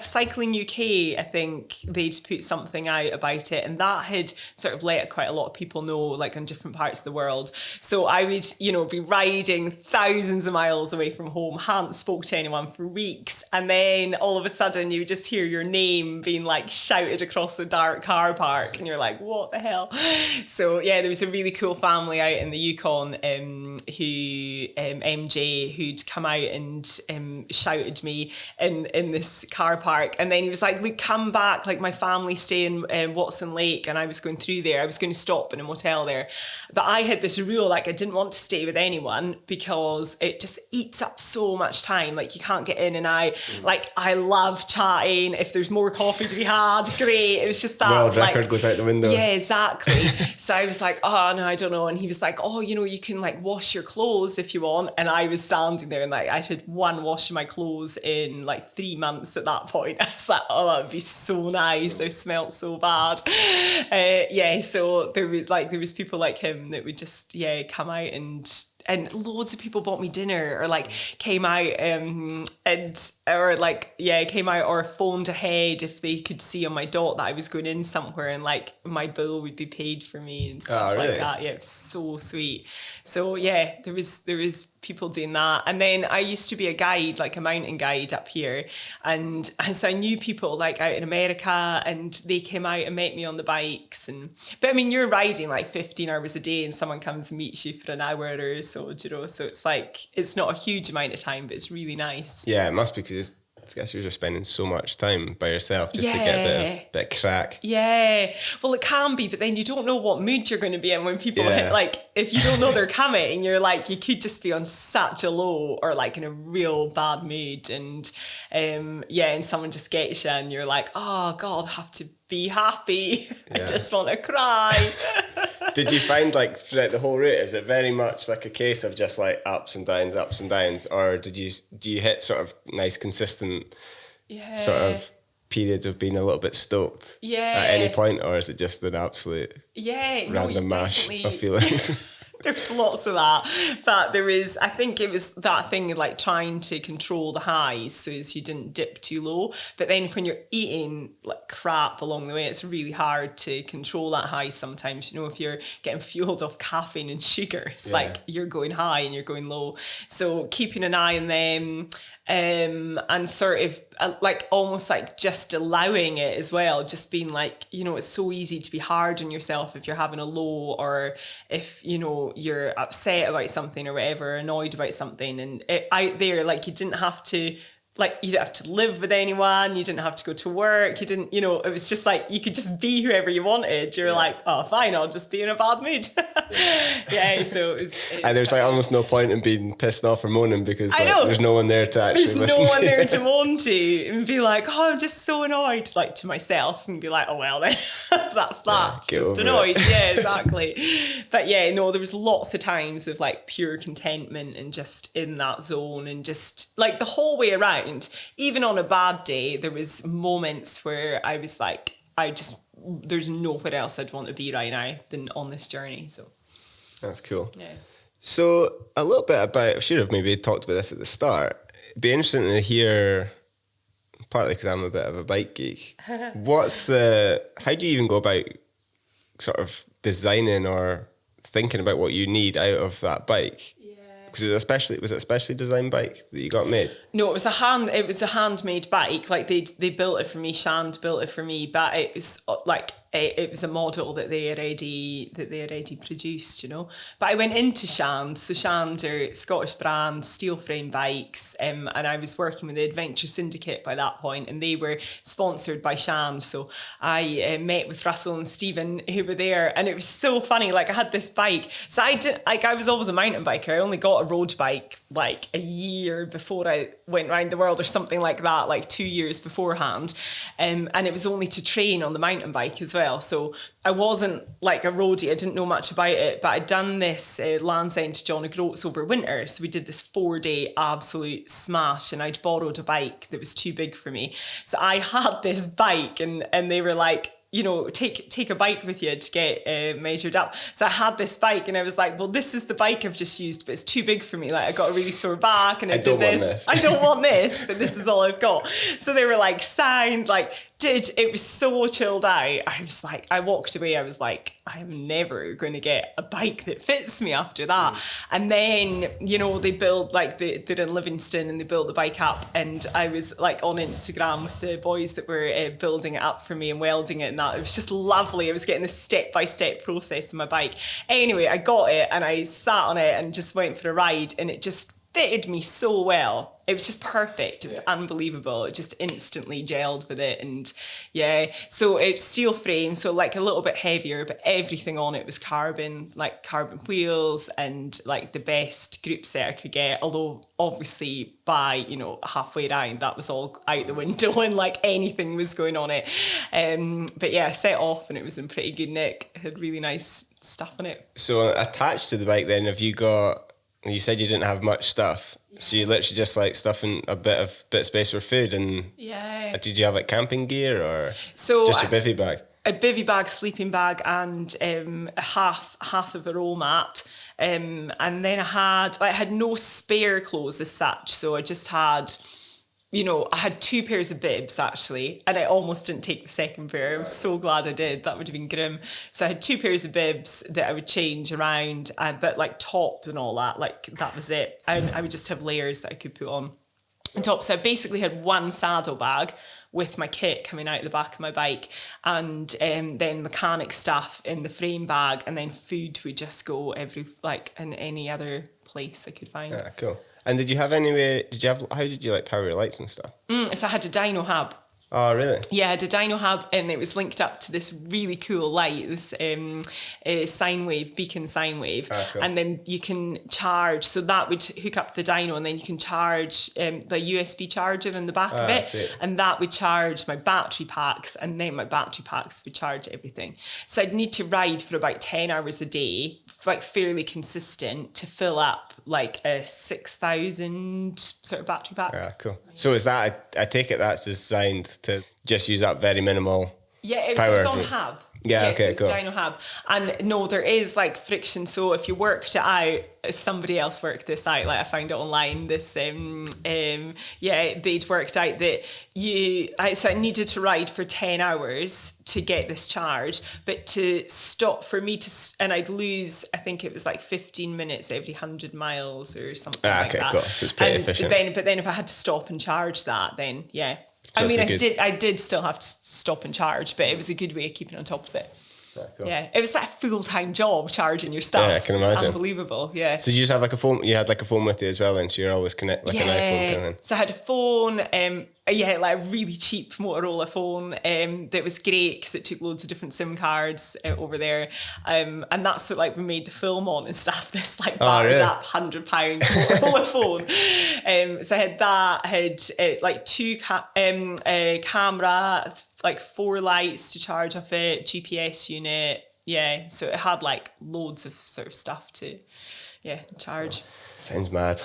S2: Cycling UK, I think they'd put something out about it, and that had sort of let quite a lot of people know, like in different parts of the world. So I would, be riding thousands of miles away from home, hadn't spoke to anyone for weeks, and then all of a sudden you just hear your name being like shouted across a dark car park, and you're like, what the hell? So there was a really cool family out in the Yukon MJ, who'd come out and shouted me in this car park, and then he was like, look, come back, like my family stay in Watson Lake, and I was going through there. I was going to stop in a motel there, but I had this rule, like I didn't want to stay with anyone because it just eats up so much time, like you can't get in and out. Like I love chatting, if there's more coffee to be had, great. It was just that
S1: world record goes out the window.
S2: Yeah, exactly. So I was like, oh no, I don't know. And he was like, oh, you can like wash your clothes if you want. And I was standing there and like I had one wash of my clothes in like 3 months at that point. I was like, oh, that would be so nice. I smelled so bad. So there was people like him that would just come out and loads of people bought me dinner or like came out came out or phoned ahead if they could see on my dot that I was going in somewhere, and like my bill would be paid for me and stuff like that. Yeah, it was so sweet. So there was people doing that. And then I used to be a guide, like a mountain guide up here, and so I knew people like out in America, and they came out and met me on the bikes. But I mean, you're riding like 15 hours a day and someone comes and meets you for an hour or so, so it's like, it's not a huge amount of time, but it's really nice.
S1: Yeah, it must be, because I guess you're just spending so much time by yourself just to get a bit of crack. Yeah.
S2: Well, it can be, but then you don't know what mood you're going to be in when people hit, like, if you don't know they're coming, you're like, you could just be on such a low or like in a real bad mood. And and someone just gets you and you're like, oh God, I have to be happy. I just want to cry.
S1: Did you find like throughout the whole route, is it very much like a case of just like ups and downs, or do you hit sort of nice consistent sort of periods of being a little bit stoked at any point, or is it just an absolute random mash of feelings?
S2: There's lots of that, but I think it was that thing of like trying to control the highs so as you didn't dip too low. But then when you're eating like crap along the way, it's really hard to control that high sometimes. If you're getting fueled off caffeine and sugar, it's like you're going high and you're going low. So keeping an eye on them, and sort of like almost like just allowing it as well, just being like, it's so easy to be hard on yourself if you're having a low, or if you're upset about something or whatever, annoyed about something, and out there, like, you didn't have to, like, you didn't have to live with anyone, you didn't have to go to work, you didn't, it was just like, you could just be whoever you wanted. You're like, oh, fine, I'll just be in a bad mood. So it was
S1: and there's like almost no point in being pissed off or moaning, because like, there's no one there to actually listen to.
S2: There's no one there to moan to and be like, oh, I'm just so annoyed, like, to myself, and be like, oh, well then, that's that, just annoyed. Yeah, exactly. But there was lots of times of like pure contentment and just in that zone, and just like the whole way around, even on a bad day, there was moments where I was like, there's nowhere else I'd want to be right now than on this journey. So
S1: that's cool. Yeah. So a little bit about, I should have maybe talked about this at the start. It'd be interesting to hear, partly because I'm a bit of a bike geek, how do you even go about sort of designing or thinking about what you need out of that bike? Because was it a specially designed bike that you got made?
S2: No, it was a handmade bike. Like they built it for me, Shand built it for me, but it was like, it was a model that they already produced, you know. But I went into Shand. So Shand are Scottish brand steel frame bikes, and I was working with the Adventure Syndicate by that point, and they were sponsored by Shand. So I met with Russell and Stephen who were there, and it was so funny. Like, I had this bike, so I was always a mountain biker. I only got a road bike like a year before I went around the world or something like that, like 2 years beforehand, and it was only to train on the mountain bike as well. So I wasn't like a roadie, I didn't know much about it, but I'd done this Land's End to John O'Groats over winter. So we did this 4-day absolute smash, and I'd borrowed a bike that was too big for me. So I had this bike, and they were like, you know, take a bike with you to get measured up. So I had this bike, and I was like, well, this is the bike I've just used, but it's too big for me. Like, I got a really sore back, and I did this. I don't want this, but this is all I've got. So they were like, sound, like, it was so chilled out. I was like, I walked away. I was like, I'm never going to get a bike that fits me after that. And then, you know, they build, like, they're in Livingston, and they built the bike up, and I was like on Instagram with the boys that were building it up for me and welding it, and that. It was just lovely. I was getting this step-by-step process in my bike. Anyway, I got it, and I sat on it and just went for a ride, and it just fitted me so well. It was just perfect. It was unbelievable. It just instantly gelled with it. And yeah, so it's steel frame, so like a little bit heavier, but everything on it was carbon, like carbon wheels, and like the best group set I could get. Although obviously by, you know, halfway around, that was all out the window, and like anything was going on it. But yeah, I set off, and it was in pretty good nick. It had really nice stuff in it.
S1: So attached to the bike then, have you got, you said you didn't have much stuff, so you literally just like stuffing a bit of space for food, and did you have like camping gear, or just your bivvy bag?
S2: A bivvy bag, sleeping bag, and half of a roll mat, and then I had no spare clothes as such, so I just had, you know, I had 2 pairs of bibs actually, and I almost didn't take the second pair. I'm so glad I did. That would have been grim. So I had 2 pairs of bibs that I would change around, but like top and all that, like that was it. I would just have layers that I could put on top. So I basically had 1 saddle bag with my kit coming out the back of my bike, and then mechanic stuff in the frame bag, and then food would just go in any other place I could find.
S1: Yeah, cool. And did you have how did you like power your lights and stuff?
S2: So I had a dyno hub.
S1: Oh, really?
S2: Yeah, I had a dyno hub, and it was linked up to this really cool light, this sine wave, beacon sine wave. Cool. And then you can charge, so that would hook up the dyno, and then you can charge the USB charger in the back of it.
S1: Sweet.
S2: And that would charge my battery packs, and then my battery packs would charge everything. So I'd need to ride for about 10 hours a day, like fairly consistent, to fill up like a 6,000 sort of battery pack.
S1: Yeah, cool. So is that, I take it that's designed to just use up very minimal
S2: it
S1: power
S2: was on hub.
S1: Yeah,
S2: yes,
S1: okay,
S2: it's
S1: cool.
S2: dyno hub. And no, there is like friction. So if you worked it out, somebody else worked this out. Like I found it online. This, they'd worked out that so I needed to ride for 10 hours to get this charge, but to stop for me to, and I'd lose, I think it was like 15 minutes every 100 miles or something like that.
S1: Okay, cool. So it's pretty efficient.
S2: But then if I had to stop and charge that, then yeah.
S1: So
S2: I did still have to stop and charge, but it was a good way of keeping on top of it.
S1: Yeah, cool.
S2: Yeah, it was like a full-time job charging your stuff.
S1: Yeah, I can imagine.
S2: It's unbelievable, yeah.
S1: So you just have like a phone, you had like a phone with you as well then, so you're always connect like an iPhone kind of.
S2: So I had a phone, like a really cheap Motorola phone that was great because it took loads of different SIM cards over there. And that's what like we made the film on and stuff, this like battered up £100 Motorola phone. So I had that, I had like 2 camera, like 4 lights to charge off it, GPS unit. Yeah, so it had like loads of sort of stuff to, charge.
S1: Sounds mad.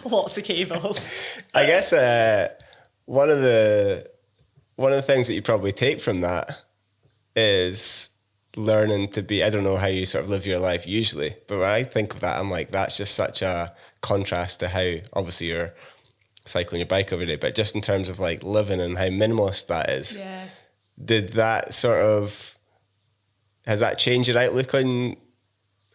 S2: Lots of cables.
S1: I guess one of the things that you probably take from that is learning to be, I don't know how you sort of live your life usually, but when I think of that, I'm like, that's just such a contrast to how obviously you're cycling your bike every day, but just in terms of like living and how minimalist that is.
S2: Yeah.
S1: Did that has that changed your outlook on,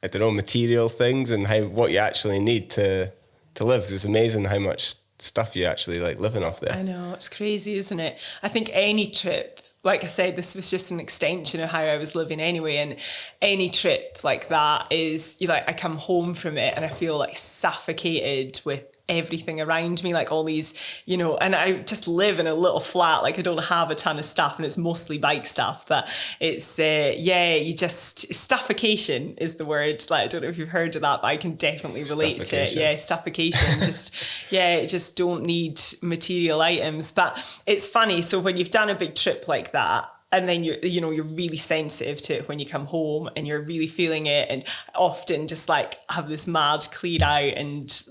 S1: I don't know, material things and what you actually need to live? Because it's amazing how much stuff you actually like living off there.
S2: I know, it's crazy, isn't it? I think any trip like I said, this was just an extension of how I was living anyway. And any trip like that is, I come home from it and I feel like suffocated with everything around me, like all these, and I just live in a little flat, like I don't have a ton of stuff and it's mostly bike stuff, but it's stuffocation is the word. Like, I don't know if you've heard of that, but I can definitely relate to it. Yeah, stuffocation. Just don't need material items. But it's funny, so when you've done a big trip like that, and then you're really sensitive to it when you come home and you're really feeling it, and often just like have this mad clear out and,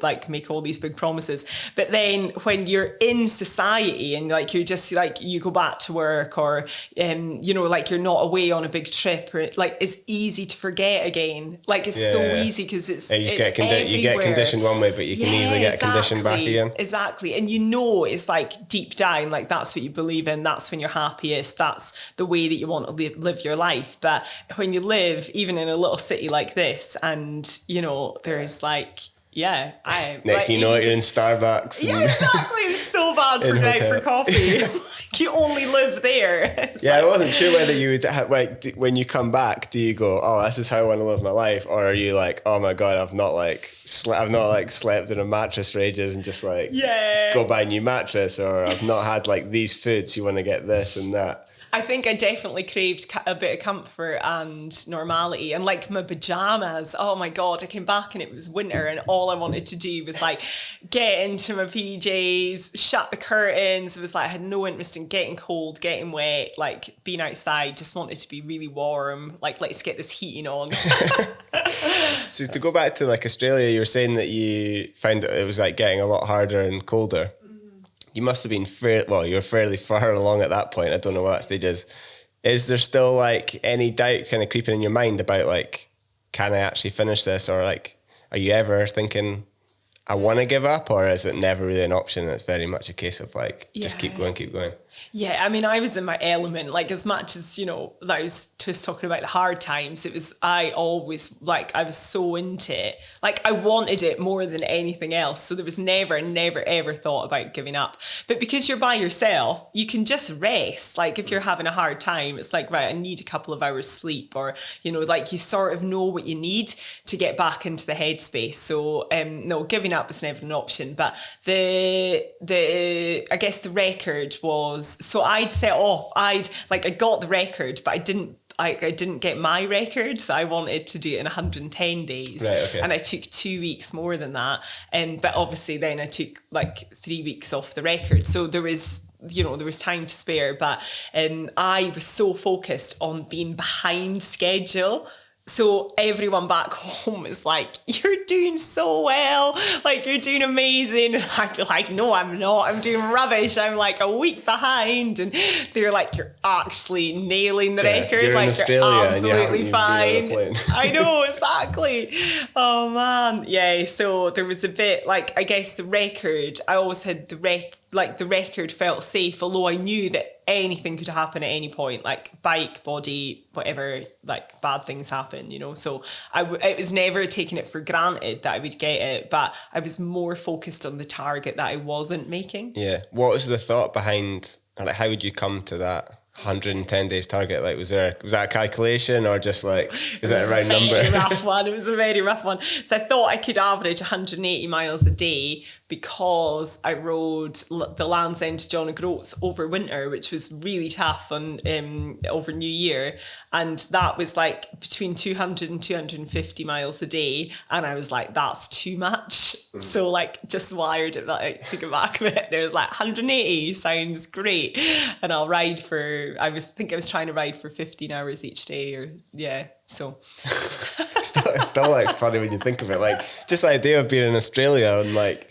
S2: like make all these big promises. But then when you're in society and like, you're just like, you go back to work or, like you're not away on a big trip, or like it's easy to forget again. Like it's so easy because it's,
S1: you get conditioned one way, but you can easily get conditioned back again.
S2: Exactly. And it's like deep down, like that's what you believe in. That's when you're happy. That's the way that you want to live your life. But when you live even in a little city like this, and there's like
S1: next thing you know, you're in Starbucks.
S2: Yeah, exactly. It was so bad for going out for coffee. Like, you only live there.
S1: I wasn't sure whether you would have, like, when you come back, do you go, oh, this is how I want to live my life, or are you like, oh my god, I've not slept in a mattress for ages and just like go buy a new mattress, or I've not had like these foods, you want to get this and that?
S2: I think I definitely craved a bit of comfort and normality, and like my pajamas. Oh my God, I came back and it was winter and all I wanted to do was like get into my PJs, shut the curtains. It was like I had no interest in getting cold, getting wet, like being outside, just wanted to be really warm. Like, let's get this heating on.
S1: So to go back to like Australia, you were saying that you found that it was like getting a lot harder and colder. You must have been you're fairly far along at that point. I don't know what that stage is. Is there still like any doubt kind of creeping in your mind about like, can I actually finish this? Or like, are you ever thinking, I want to give up? Or is it never really an option? And it's very much a case of like, just keep going.
S2: Yeah, I mean, I was in my element, like as much as, I was just talking about the hard times, I was so into it. Like I wanted it more than anything else. So there was never ever thought about giving up. But because you're by yourself, you can just rest. Like if you're having a hard time, it's like, right, I need a couple of hours sleep, or, like you sort of know what you need to get back into the headspace. So no, giving up was never an option. But I guess the record was, so I'd set off, I got the record, but I didn't get my record, so I wanted to do it in 110 days.
S1: Right, okay.
S2: And I took 2 weeks more than that. But obviously then I took like 3 weeks off the record. So there was time to spare, but I was so focused on being behind schedule. So everyone back home is like, you're doing so well, like you're doing amazing. And I feel like, no, I'm not. I'm doing rubbish. I'm like a week behind. And they're like, you're actually nailing the record.
S1: You're
S2: like
S1: in Australia,
S2: you're absolutely
S1: and
S2: fine. I know, exactly. Oh man. Yeah. So there was a bit like, I guess the record, I always had the record felt safe, although I knew that anything could happen at any point, like bike, body, whatever, like bad things happen, so it was never taking it for granted that I would get it, but I was more focused on the target that I wasn't making.
S1: Yeah. What was the thought behind, or like, how would you come to that 110 days target? Like, was that a calculation, or just like, is that a round number?
S2: It was a very rough one. So I thought I could average 180 miles a day, because I rode the Land's End to John O'Groats over winter, which was really tough on over New Year, and that was like between 200 and 250 miles a day, and I was like, that's too much. So like just wired it, like took it back a bit. It was like 180 sounds great, and I'll ride for, I was trying to ride for 15 hours each day, or so.
S1: Still like funny when you think of it, like just the idea of being in Australia and like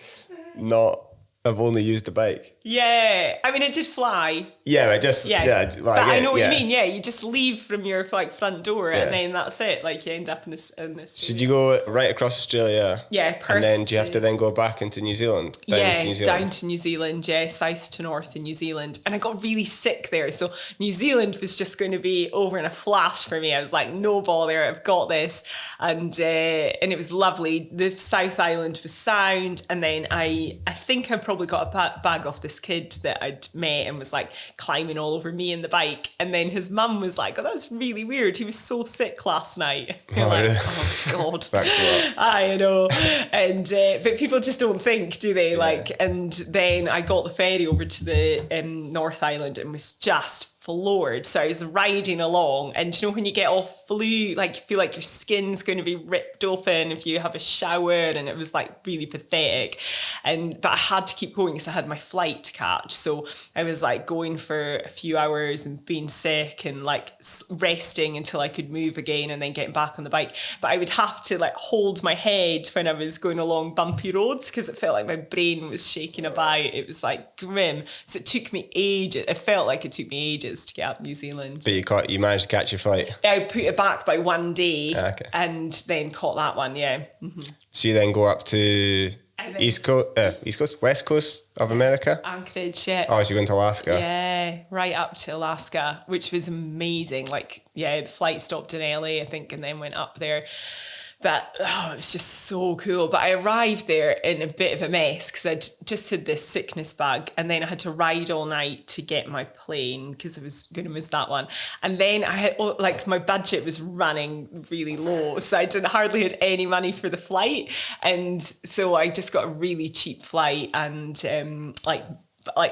S1: I've only used the bike.
S2: Yeah, I mean, it did fly.
S1: Yeah, but
S2: I know what you mean. Yeah, you just leave from your like front door, and then that's it. Like you end up in this.
S1: Should you go right across Australia?
S2: Yeah, Perth.
S1: And then do you have to then go back into New Zealand?
S2: Down to New Zealand. Yeah, south to north in New Zealand, and I got really sick there. So New Zealand was just going to be over in a flash for me. I was like, no bother, I've got this, and it was lovely. The South Island was sound, and then I think I probably got a bag off the this kid that I'd met and was like climbing all over me and the bike. And then his mum was like, oh, that's really weird. He was so sick last night. You're like,
S1: really?
S2: oh God.
S1: That's a lot.
S2: I know. And, but people just don't think, do they? Like, and then I got the ferry over to the North Island and was just floored. So I was riding along, and you know when you get all flu, like you feel like your skin's going to be ripped open if you have a shower, and it was like really pathetic. But I had to keep going because I had my flight to catch. So I was like going for a few hours and being sick and like resting until I could move again, and then getting back on the bike. But I would have to like hold my head when I was going along bumpy roads because it felt like my brain was shaking about. It was like grim. So it took me ages. It felt like it took me ages to get up New Zealand.
S1: But you managed to catch your flight?
S2: I put it back by one day.
S1: Okay.
S2: And then caught that one, yeah. Mm-hmm.
S1: So you then go up to West Coast of America?
S2: Anchorage, yeah.
S1: Oh, so you're going to Alaska?
S2: Yeah, right up to Alaska, which was amazing. Like, yeah, the flight stopped in LA, I think, and then went up there. But it was just so cool. But I arrived there in a bit of a mess because I'd just had this sickness bug, and then I had to ride all night to get my plane because I was going to miss that one. And then I had my budget was running really low, so I hardly had any money for the flight, and so I just got a really cheap flight and like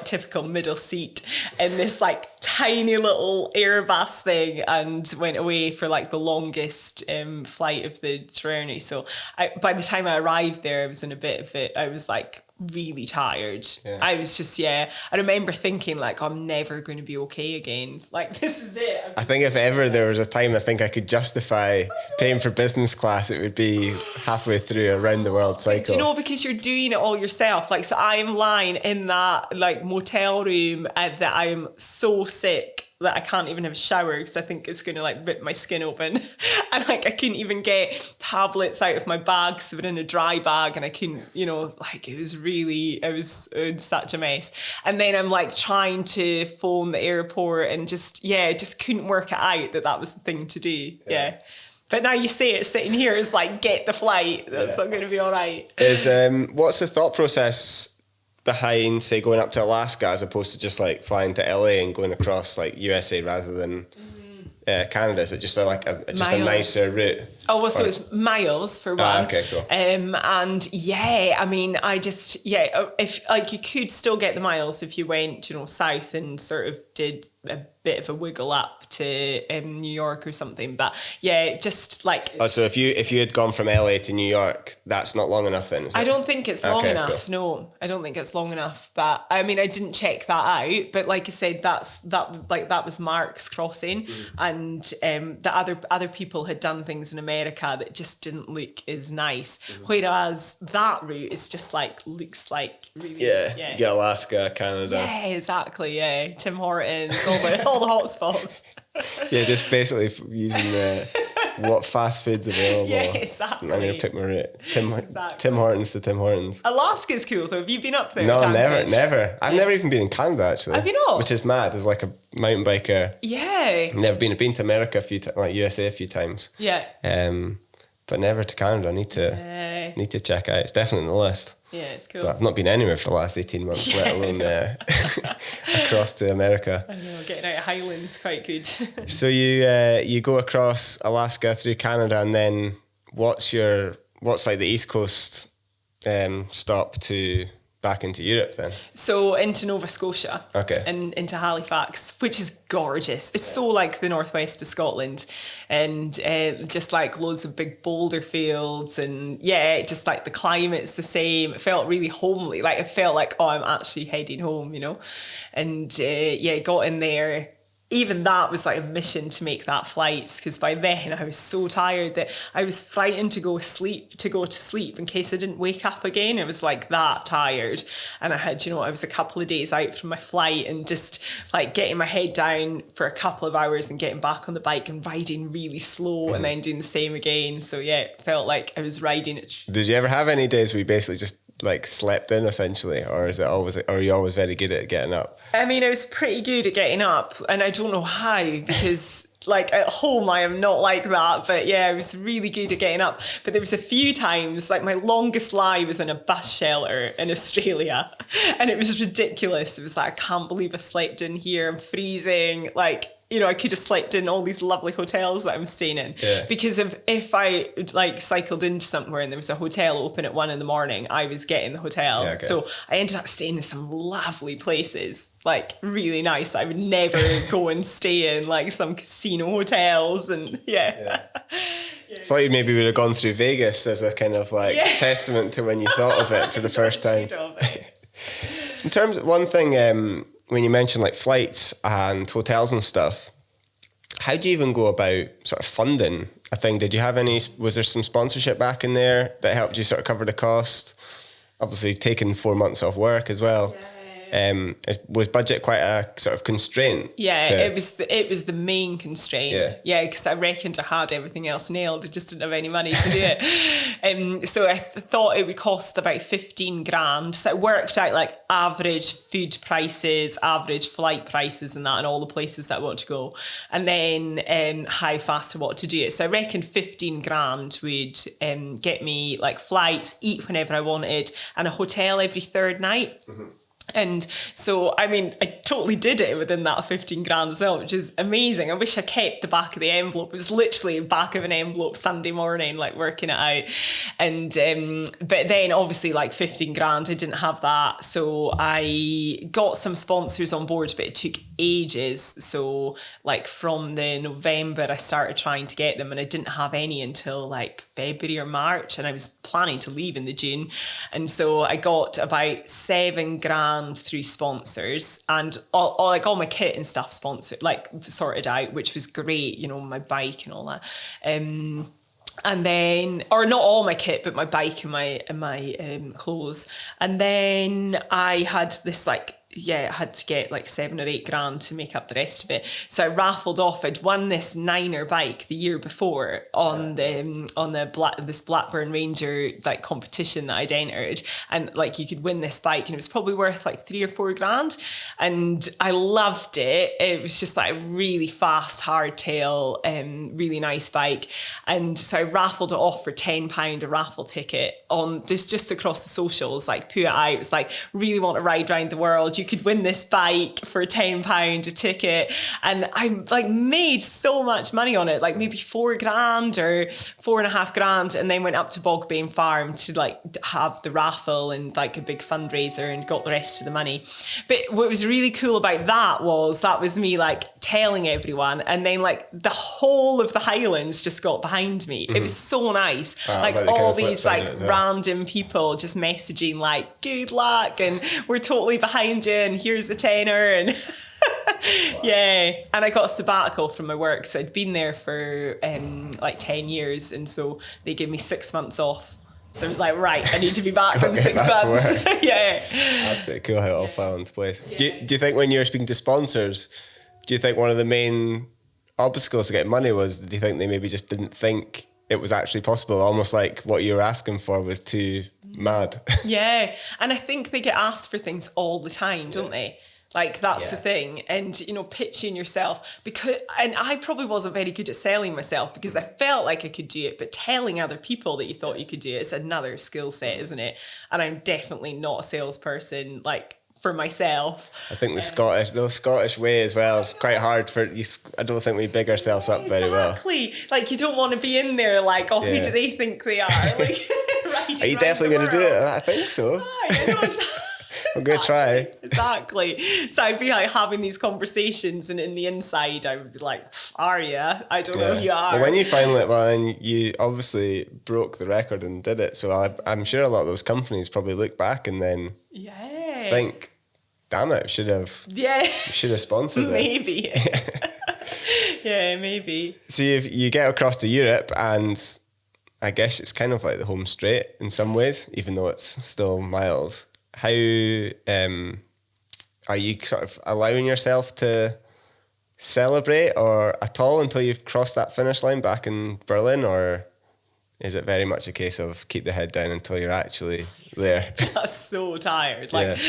S2: typical middle seat in this like tiny little Airbus thing, and went away for like the longest flight of the journey. So by the time I arrived there, I was in a bit of it. I was like really tired. Yeah. I was just, I remember thinking like, I'm never going to be okay again. Like, this is it.
S1: I think if ever there was a time I think I could justify paying for business class, it would be halfway through a round the world cycle.
S2: Do you know, because you're doing it all yourself. Like, so I'm lying in that like motel room that I'm so sick that I can't even have a shower because I think it's going to like rip my skin open. And like I couldn't even get tablets out of my bag because they were in a dry bag, and I couldn't, like it was such a mess. And then I'm like trying to phone the airport and just couldn't work it out that was the thing to do. Yeah. But now you say it sitting here is like, get the flight. That's not going to be all right.
S1: What's the thought process behind, say, going up to Alaska as opposed to just like flying to LA and going across like USA rather than Canada? Is it just a nicer route?
S2: Oh, well, so it's miles for one.
S1: Okay, cool.
S2: And I mean, if like you could still get the miles if you went, south and sort of did a bit of a wiggle up to New York or something. But just like.
S1: Oh, so if you had gone from LA to New York, that's not long enough then, is it?
S2: I don't think it's long enough.
S1: Cool.
S2: No, I don't think it's long enough. But I mean, I didn't check that out. But like I said, that was Mark's crossing, and the other people had done things in America that just didn't look as nice. Whereas that route is just like looks like really
S1: you get Alaska, Canada.
S2: Yeah, exactly. Yeah, Tim Hortons, all the hot spots.
S1: Yeah, just basically using what fast food's available.
S2: Yeah, exactly.
S1: I'm going to pick my route. Tim Hortons to Tim Hortons.
S2: Alaska's cool though. Have you been up there?
S1: No, never. I've never even been in Canada actually.
S2: Have you not?
S1: Which is mad. As like a mountain biker.
S2: Yeah.
S1: Never been. I've been to America a few times, like USA a few times.
S2: Yeah.
S1: But never to Canada. I need to check out. It's definitely on the list.
S2: Yeah, it's cool.
S1: But I've not been anywhere for the last 18 months, let alone across to America.
S2: I know, getting out of Highlands quite good.
S1: So you go across Alaska through Canada, and then what's like the East Coast stop to back into Europe then?
S2: So into Nova Scotia.
S1: Okay.
S2: And into Halifax, which is gorgeous. It's so like the northwest of Scotland, and just like loads of big boulder fields, and just like the climate's the same. It felt really homely. Like it felt like, oh, I'm actually heading home, and got in there. Even that was like a mission to make that flight, because by then I was so tired that I was frightened to go to sleep in case I didn't wake up again. I was like that tired, and I had, I was a couple of days out from my flight, and just like getting my head down for a couple of hours and getting back on the bike and riding really slow and then doing the same again. So it felt like I was riding it.
S1: Did you ever have any days where you basically just like slept in essentially, or are you always very good at getting up?
S2: I mean, I was pretty good at getting up, and I don't know how, because like at home I am not like that, but yeah, I was really good at getting up. But there was a few times, like my longest lie was in a bus shelter in Australia, and it was ridiculous. It was like, I can't believe I slept in here, I'm freezing, like, you know, I could have slept in all these lovely hotels that I'm staying in.
S1: Yeah.
S2: Because if I like cycled into somewhere and there was a hotel open at 1 a.m, I was getting the hotel. Yeah, okay. So I ended up staying in some lovely places, like really nice. I would never go and stay in like some casino hotels and yeah.
S1: I thought you maybe would have gone through Vegas as a kind of like testament to when you thought of it for the first time. So in terms of one thing, when you mention like flights and hotels and stuff, how do you even go about sort of funding a thing? Did you have was there some sponsorship back in there that helped you sort of cover the cost? Obviously taking 4 months off work as well. Was budget quite a sort of constraint?
S2: Yeah, it was the main constraint. Yeah, because I reckoned I had everything else nailed. I just didn't have any money to do it. So I thought it would cost about 15 grand. So it worked out like average food prices, average flight prices and that, and all the places that I want to go. And then how fast I want to do it. So I reckoned 15 grand would get me like flights, eat whenever I wanted, and a hotel every third night. Mm-hmm. And so, I mean, I totally did it within that 15 grand as well, which is amazing. I wish I kept the back of the envelope. It was literally the back of an envelope Sunday morning, like working it out. And, but then obviously like 15 grand, I didn't have that. So I got some sponsors on board, but it took ages. So like from the November, I started trying to get them and I didn't have any until like February or March. And I was planning to leave in the June. And so I got about 7 grand through sponsors and all my kit and stuff sponsored, like sorted out, which was great, you know, my bike and all that. And then, or not all my kit, but my bike and my clothes. And then I had this like, I had to get like 7 or 8 grand to make up the rest of it. So I raffled off. I'd won this 9er bike the year before on this Blackburn Ranger like competition that I'd entered, and like you could win this bike, and it was probably worth like 3 or 4 grand. And I loved it. It was just like a really fast hardtail, really nice bike. And so I raffled it off for £10 a raffle ticket on just across the socials, like put it out. It was like, really want to ride around the world. You could win this bike for £10 a ticket. And I like made so much money on it, like maybe 4 grand or 4.5 grand, and then went up to Bogbane Farm to like have the raffle and like a big fundraiser and got the rest of the money. But what was really cool about that was me like telling everyone, and then like the whole of the Highlands just got behind me. Mm-hmm. It was so nice. Like all these like random people just messaging like, good luck and we're totally behind you and here's a tenner. And yeah, and I got a sabbatical from my work, so I'd been there for like 10 years, and so they gave me 6 months off. So I was like, right, I need to be back in 6 months. Yeah,
S1: that's pretty cool how it all fell into place. Do you think when you're speaking to sponsors, do you think one of the main obstacles to getting money was, do you think they maybe just didn't think it was actually possible, almost like what you were asking for was too mad?
S2: Yeah, and I think they get asked for things all the time, don't they? Like that's the thing. And, you know, pitching yourself, and I probably wasn't very good at selling myself because I felt like I could do it, but telling other people that you thought you could do it is another skill set, isn't it? And I'm definitely not a salesperson, like, for myself.
S1: I think the Scottish way as well is quite hard for you. I don't think we big ourselves up very well.
S2: Exactly. Like you don't want to be in there like, who do they think they are? Like,
S1: are you definitely going to do it? I think so. I'm going to try.
S2: Exactly. So I'd be like having these conversations, and in the inside I would be like, are you? I don't know who you are.
S1: Well, when you finally, and you obviously broke the record and did it, so I'm sure a lot of those companies probably look back and then think, damn it, should have sponsored it.
S2: Maybe. Yeah, maybe.
S1: So you get across to Europe, and I guess it's kind of like the home straight in some ways, even though it's still miles. How are you sort of allowing yourself to celebrate or at all until you've crossed that finish line back in Berlin, or Is it very much a case of keep the head down until you're actually there?
S2: That's so tired. Like,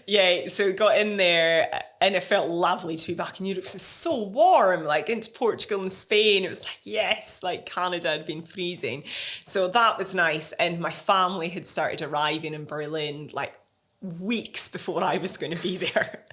S2: yeah, so we got in there and it felt lovely to be back in Europe. It was so warm, like into Portugal and Spain. It was like, yes, like Canada had been freezing. So that was nice. And my family had started arriving in Berlin like weeks before I was going to be there.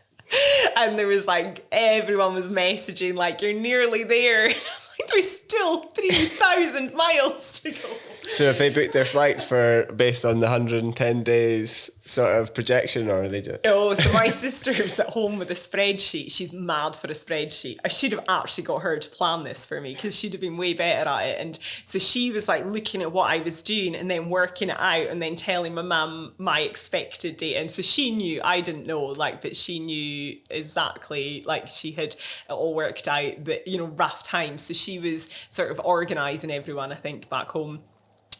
S2: And there was like, everyone was messaging like, you're nearly there. And I'm like, there's still 3,000 miles to go.
S1: So if they booked their flights based on the 110 days sort of projection, or are they just...
S2: Oh, so my sister was at home with a spreadsheet. She's mad for a spreadsheet. I should have actually got her to plan this for me because she'd have been way better at it. And so she was like looking at what I was doing and then working it out and then telling my mum my expected date. And so she knew, I didn't know, like, but she knew exactly, like she had it all worked out, that, you know, rough times. So she was sort of organising everyone, I think, back home.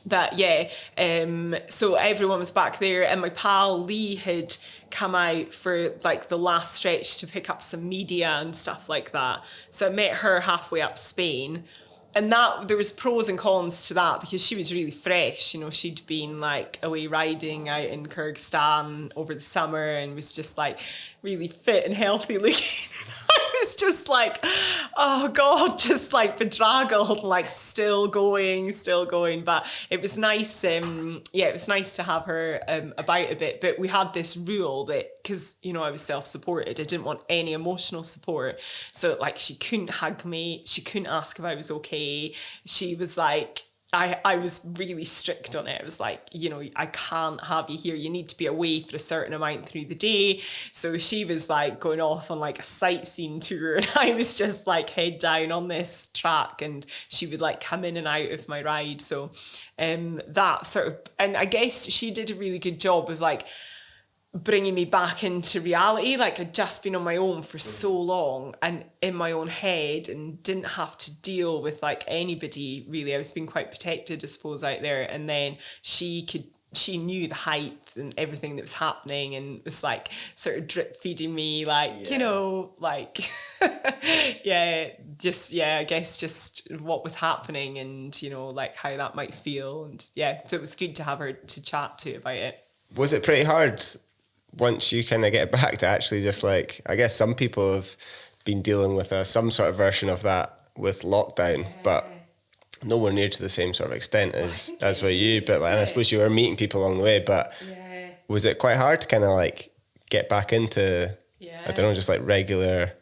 S2: That so everyone was back there, and my pal Lee had come out for like the last stretch to pick up some media and stuff like that. So I met her halfway up Spain, and that there was pros and cons to that because she was really fresh. You know, she'd been like away riding out in Kyrgyzstan over the summer and was just like really fit and healthy looking. I was just like, oh God, just like bedraggled, like still going. But it was nice. It was nice to have her about a bit. But we had this rule that, because, you know, I was self-supported, I didn't want any emotional support. So like she couldn't hug me. She couldn't ask if I was okay. She was like, I was really strict on it. I was like, you know, I can't have you here. You need to be away for a certain amount through the day. So she was like going off on like a sightseeing tour and I was just like head down on this track, and she would like come in and out of my ride. So that sort of, and I guess she did a really good job of like bringing me back into reality. Like I'd just been on my own for so long and in my own head and didn't have to deal with like anybody really. I was being quite protected, I suppose, out there. And then she knew the hype and everything that was happening and was like sort of drip feeding me, like, you know, like, I guess just what was happening and, you know, like how that might feel. And so it was good to have her to chat to about it.
S1: Was it pretty hard once you kind of get back to actually just like, I guess some people have been dealing with some sort of version of that with lockdown, but nowhere near to the same sort of extent as with you. But like, and I suppose you were meeting people along the way, but was it quite hard to kind of like get back into, I don't know, just like regular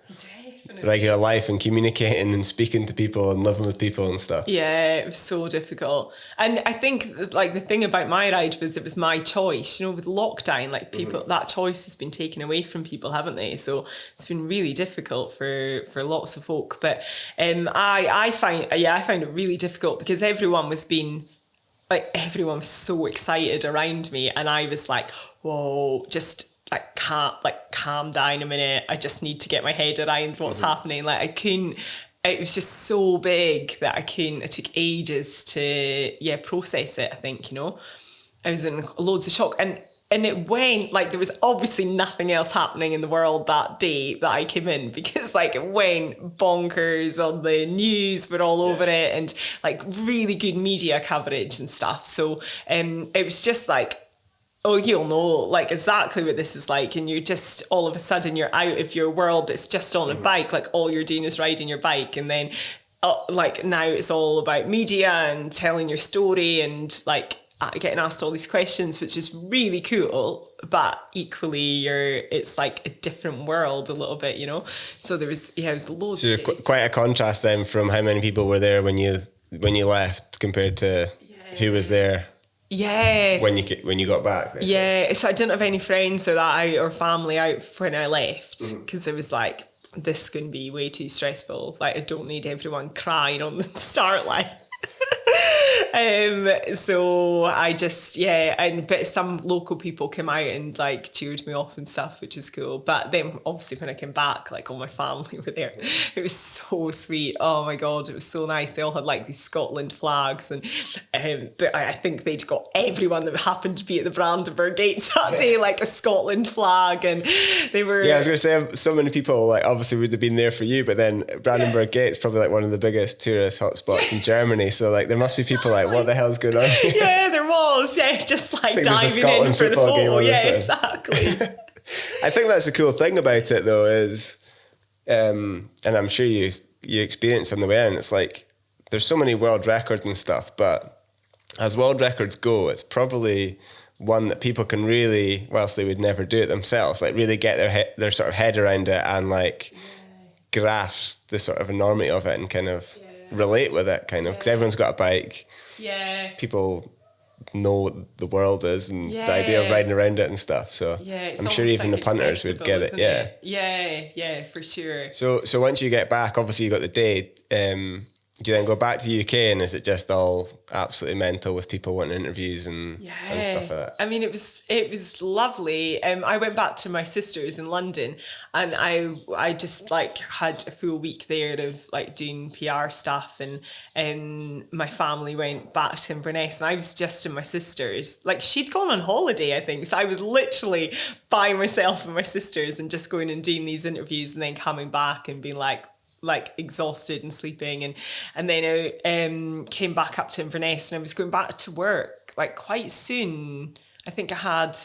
S1: life and communicating and speaking to people and living with people and stuff? Yeah,
S2: it was so difficult. And I think like the thing about my ride was it was my choice. You know, with lockdown, like people, that choice has been taken away from people, haven't they? So it's been really difficult for lots of folk. But I find it really difficult because everyone was so excited around me, and I was like, whoa, just calm down a minute. I just need to get my head around what's happening. Like I couldn't, it was just so big that I took ages to process it, I think, you know. I was in loads of shock and it went, like there was obviously nothing else happening in the world that day that I came in, because like it went bonkers on the news, we're all over it, and like really good media coverage and stuff. So it was just like, oh, you'll know like exactly what this is like, and you're just all of a sudden you're out of your world that's just on a bike, like all you're doing is riding your bike, and then like now it's all about media and telling your story and like getting asked all these questions, which is really cool, but equally it's like a different world a little bit, you know. So there was it was loads. So
S1: quite a contrast then from how many people were there when you left compared to who was there.
S2: Yeah.
S1: When you got back. Basically.
S2: Yeah. So I didn't have any friends or family out when I left, because it was like, this is going to be way too stressful. Like I don't need everyone crying on the start line. So I just but some local people came out and like cheered me off and stuff, which is cool. But then obviously when I came back, like all my family were there. It was so sweet. Oh my god, it was so nice. They all had like these Scotland flags, and but I think they'd got everyone that happened to be at the Brandenburg Gates that day like a Scotland flag, and they were.
S1: Yeah, I was gonna say so many people like obviously would have been there for you, but then Brandenburg Gates probably like one of the biggest tourist hotspots in Germany. So like there must be people like like, what the hell's going on here?
S2: Yeah, there was. Yeah, just like diving in for the photo. Yeah, exactly.
S1: I think that's a cool thing about it, though, is, and I'm sure you experience on the way in, it's like, there's so many world records and stuff, but as world records go, it's probably one that people can really, whilst they would never do it themselves, like really get their sort of head around it and like grasp the sort of enormity of it and kind of relate with it, kind of, because everyone's got a bike.
S2: Yeah.
S1: People know what the world is and the idea of riding around it and stuff. So I'm sure even like the punters would get it.
S2: Yeah, for sure.
S1: So once you get back, obviously you got the day. Do you then go back to the UK, and is it just all absolutely mental with people wanting interviews and stuff like that?
S2: I mean, it was lovely. I went back to my sister's in London, and I just like had a full week there of like doing PR stuff, and my family went back to Inverness, and I was just in my sister's. Like, she'd gone on holiday, I think, so I was literally by myself and my sister's and just going and doing these interviews, and then coming back and being like exhausted and sleeping, and then I came back up to Inverness, and I was going back to work like quite soon. I think I had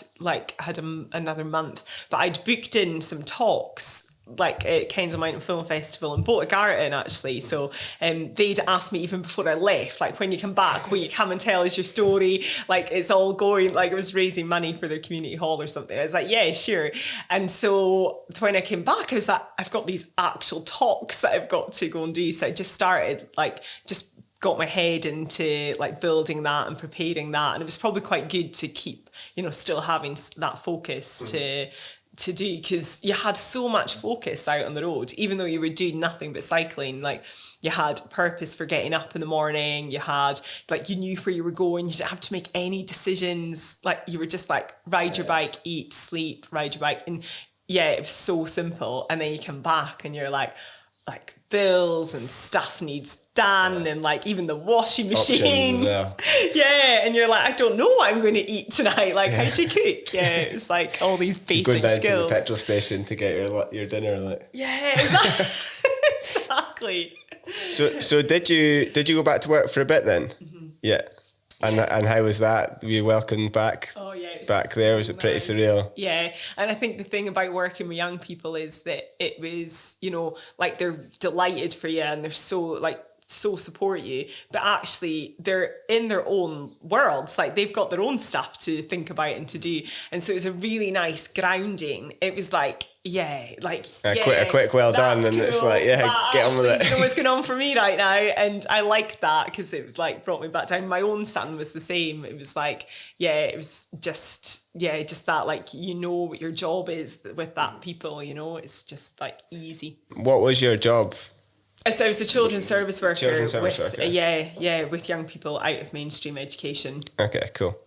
S2: another month, but I'd booked in some talks like at Kendal Mountain Film Festival in Garton, actually. So they'd asked me even before I left, like, when you come back, will you come and tell us your story? Like, it's all going, like, it was raising money for their community hall or something. I was like, yeah, sure. And so when I came back, I was like, I've got these actual talks that I've got to go and do. So I just started, like, just got my head into like building that and preparing that. And it was probably quite good to keep, still having that focus to do, because you had so much focus out on the road, even though you were doing nothing but cycling. Like, you had purpose for getting up in the morning, you had, like, you knew where you were going, you didn't have to make any decisions, like, you were just like, ride your bike, eat, sleep, ride your bike. And yeah, it was so simple. And then you come back and you're like bills and stuff needs done, and like even the washing machine. Yeah, and you're like, I don't know what I'm going to eat tonight. Like, how do you cook? Yeah, it's like all these basic
S1: going down
S2: skills.
S1: To the petrol station to get your dinner, like.
S2: Yeah, exactly.
S1: So did you go back to work for a bit then? Mm-hmm. Yeah. And how was that? Were you welcomed back?
S2: Oh yeah,
S1: back there? Was it pretty surreal?
S2: Yeah, and I think the thing about working with young people is that it was, like, they're delighted for you and they're so support you, but actually they're in their own worlds. Like, they've got their own stuff to think about and to do, and so it was a really nice grounding. It was like, a quick well done, and cool, it's like, get on with it. You know what's going on for me right now, and I liked that because it like brought me back down. My own son was the same. It was like, it was just that, like, what your job is with that people. It's just like easy.
S1: What was your job?
S2: So I was a children's service worker with young people out of mainstream education.
S1: Okay, cool.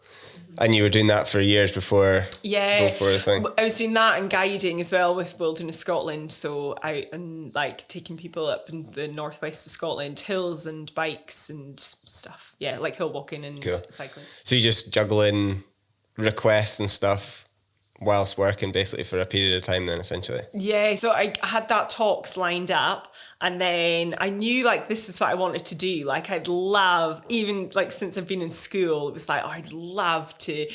S1: And you were doing that for years before the thing?
S2: I was doing that and guiding as well with Wilderness Scotland. So out and like taking people up in the northwest of Scotland, hills and bikes and stuff. Yeah, like hill walking and cycling.
S1: So you just juggling requests and stuff whilst working basically for a period of time then, essentially? Yeah,
S2: so I had that talks lined up, and then I knew, like, this is what I wanted to do. Like, I'd love, even like since I've been in school, it was like, I'd love to,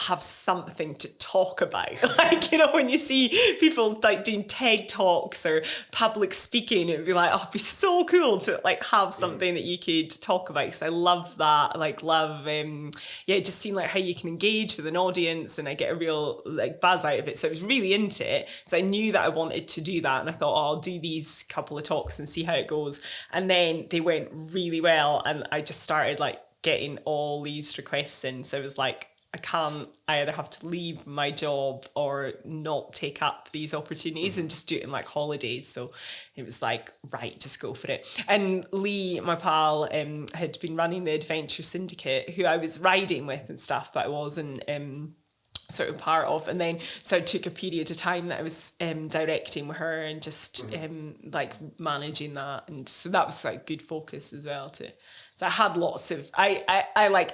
S2: have something to talk about. Like, when you see people like doing TED Talks or public speaking, it'd be like, oh, it'd be so cool to like have something that you could talk about. Because I love that, like, just seeing like how you can engage with an audience, and I get a real like buzz out of it. So I was really into it. So I knew that I wanted to do that, and I thought, I'll do these couple of talks and see how it goes. And then they went really well, and I just started like getting all these requests in. So it was like, I either have to leave my job or not take up these opportunities and just do it in like holidays. So it was like, right, just go for it. And Lee, my pal, had been running the Adventure Syndicate, who I was riding with and stuff, but I wasn't sort of part of. And then so I took a period of time that I was directing with her and just like managing that, and so that was like good focus as well too. So I had lots of I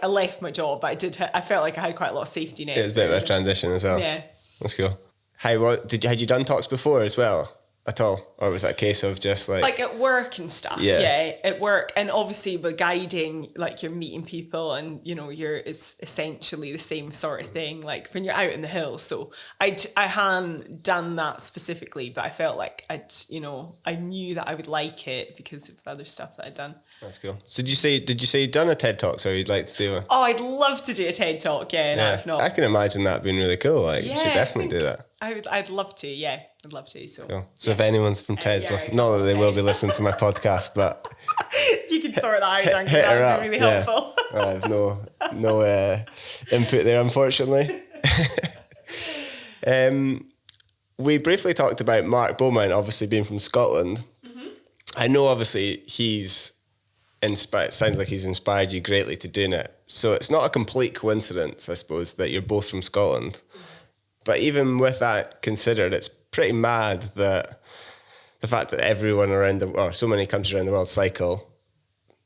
S2: left my job, but I felt like I had quite a lot of safety nets.
S1: It was a bit of a transition as well.
S2: Yeah,
S1: that's cool. Had you done talks before as well? at all? Or was it a case of just
S2: like at work and stuff? Yeah, at work. And obviously with guiding, like you're meeting people and, you know, it's essentially the same sort of thing, like when you're out in the hills. So I hadn't done that specifically, but I felt like I knew that I would like it because of the other stuff that I'd done.
S1: That's cool. So did you say you'd done a TED Talk, or you'd like to do one?
S2: Oh, I'd love to do a TED Talk, if not.
S1: I can imagine that being really cool. Like, you should definitely do that.
S2: I'd love to, I'd love to. So,
S1: cool. So if anyone's from TED's listening, not that they will be listening to my podcast, but
S2: if you could sort that out, Duncan, that would be really helpful.
S1: I have no input there, unfortunately. We briefly talked about Mark Beaumont, obviously being from Scotland. Mm-hmm. I know, obviously, he's inspired. Sounds like he's inspired you greatly to doing it. So it's not a complete coincidence, I suppose, that you're both from Scotland. But even with that considered, it's pretty mad that the fact that everyone or so many countries around the world cycle.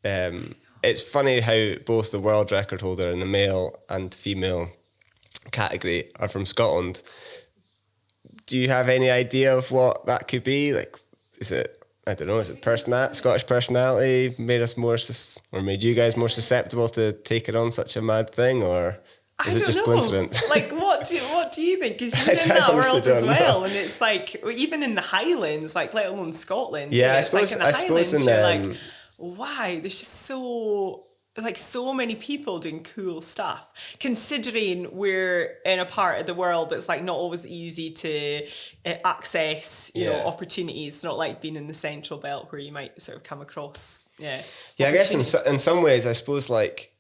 S1: It's funny how both the world record holder in the male and female category are from Scotland. Do you have any idea of what that could be? Like, is it Scottish personality made us made you guys more susceptible to taking on such a mad thing, or is it just coincidence?
S2: Like, what do you think? Because you're in that world as well, and it's like, even in the Highlands, like, let alone Scotland.
S1: Yeah,
S2: I suppose in the Highlands, you're like, why? There's just so many people doing cool stuff, considering we're in a part of the world that's like not always easy to access, you know, opportunities. It's not like being in the central belt where you might sort of come across,
S1: I guess in some ways, I suppose, like,